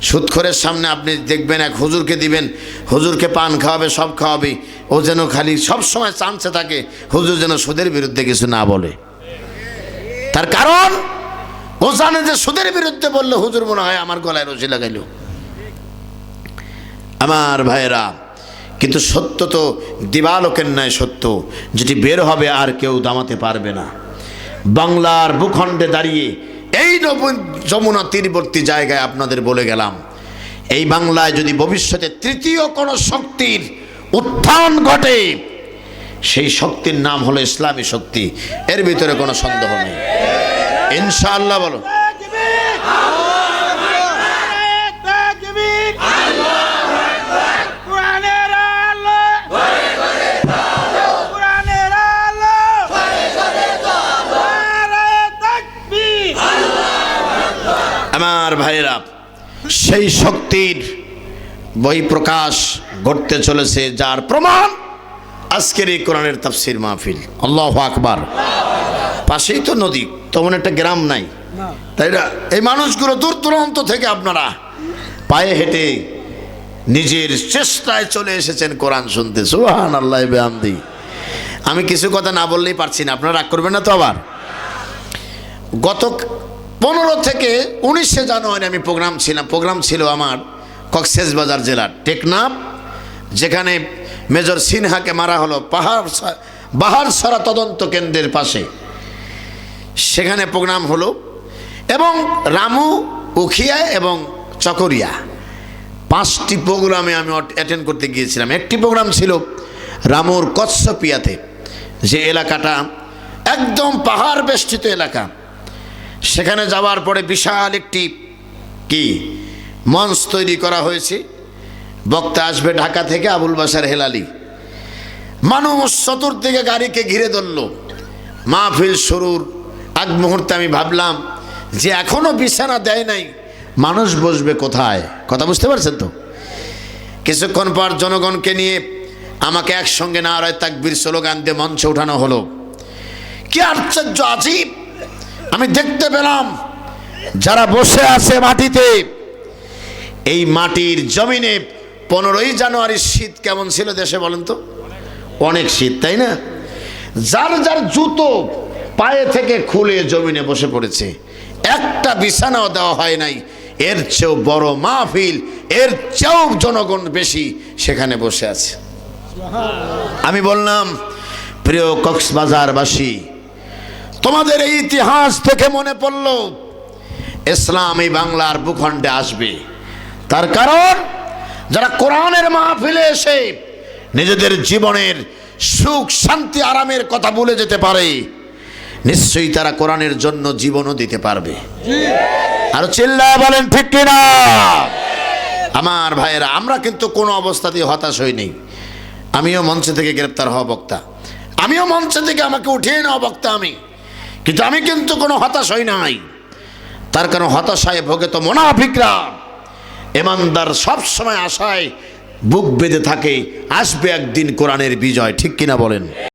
সুদখোরের সামনে আপনি দেখবেন এক হুজুরকে দিবেন, হুজুরকে পান খাওয়াবে, সব খাওয়াবে, ও যেন খালি সব সময় চান্সে থাকে হুজুর যেন সুদের বিরুদ্ধে কিছু না বলে। তার কারণ ও জানে যে সুদের বিরুদ্ধে বললে হুজুর মনে হয় আমার গলায় রশি লাগাইল। আমার ভাইয়েরা, কিন্তু সত্য তো দিবালোকের ন্যায় সত্য, যেটি বের হবে আর কেউ দামাতে পারবে না। বাংলার ভূখণ্ডে দাঁড়িয়ে এই যমুনা তীরবর্তী জায়গায় আপনাদের বলে গেলাম, এই বাংলায় যদি ভবিষ্যতে তৃতীয় কোনো শক্তির উত্থান ঘটে, সেই শক্তির নাম হলো ইসলামী শক্তি, এর ভিতরে কোনো সন্দেহ নেই। ইনশাআল্লাহ বলো। আমার ভাইরা, সেই শক্তির বহিঃপ্রকাশ ঘটতে চলেছে, যার প্রমাণ আজকের এই কোরআনের তাফসীর মাহফিল। আল্লাহু আকবার। পাশেই তো নদী, তেমন একটা গ্রাম নাই, তাই না? এই মানুষগুলো দূর দূরান্ত থেকে আপনারা পায়ে হেঁটে নিজের চেষ্টায় চলে এসেছেন কোরআন শুনতে। সুবহানাল্লাহ বিহামদি। আমি কিছু কথা না বললেই পারছি না, আপনারা রাগ করবেন না তো আবার? গত 15 থেকে 19 জানুয়ারি আমি প্রোগ্রাম ছিল আমার কক্সবাজার জেলার টেকনাফ, যেখানে মেজর সিনহাকে মারা হলো বাহারছড়া তদন্ত কেন্দ্রের পাশে, সেখানে প্রোগ্রাম হলো। এবং রামু, উখিয়া এবং চকরিয়া 5টি প্রোগ্রামে আমি অ্যাটেন্ড করতে গিয়েছিলাম। একটি প্রোগ্রাম ছিল রামুর কচ্ছপিয়াতে, যে এলাকাটা একদম পাহাড় বেষ্টিত এলাকা। সেখানে যাওয়ার পরে বিশাল একটি মঞ্চ তৈরি করা হয়েছে। বক্তা আসবে ঢাকা থেকে আবুল বাশার হেলালি। মানুষ চতুর্দিকে গাড়িকে ঘিরে ধরল। মাহফিল শুরুর আগ মুহূর্তে আমি ভাবলাম যে এখনো বিছানা দেয় নাই, মানুষ বসবে কোথায়? কথা বুঝতে পারছেন তো? কিছুক্ষণ পর জনগণকে নিয়ে আমাকে একসঙ্গে নারায়ে তাকবীর স্লোগান দিয়ে মঞ্চে উঠানো হলো। কি আশ্চর্য, আজীব! আমি দেখতে পেলাম যারা বসে আছে মাটিতে, এই মাটির জমিনে 15ই জানুয়ারির শীত কেমন ছিল দেশে বলেন তো? অনেক শীত, তাই না? যার যার জুতো পায়ে থেকে খুলে জমিনে বসে পড়েছে, একটা বিছানাও দেওয়া হয় নাই। এর চেয়েও বড় মাহফিল, এর চেয়েও জনগণ বেশি সেখানে বসে আছে। আমি বললাম, প্রিয় কক্সবাজারবাসী, তোমাদের এই ইতিহাস থেকে মনে পড়ল ইসলাম এই বাংলার ভূখণ্ডে আসবে। তার কারণ যারা কোরআনের মাহফিলে এসে নিজেদের জীবনের সুখ, শান্তি, আরামের কথা ভুলে যেতে পারে, নিশ্চয়ই তারা কোরআনের জন্য জীবনও দিতে পারবে। আর চিল্লায় বলেন ঠিক কিনা? আমার ভাইয়েরা, আমরা কিন্তু কোনো অবস্থাতেই হতাশ হইনি। আমিও মঞ্চ থেকে গ্রেপ্তার হওয়া বক্তা, আমিও মঞ্চ থেকে আমাকে উঠিয়ে নেওয়া বক্তা আমি, কিন্তু আমি কিন্তু কোনো হতাশ হই নাই। তার কারণ হতাশায় ভোগে তো মুনাফিকরা। ইমানদার সব সময় আশায় বুক বেঁধে থাকে, আসবে একদিন কোরআনের বিজয়। ঠিক কিনা বলেন?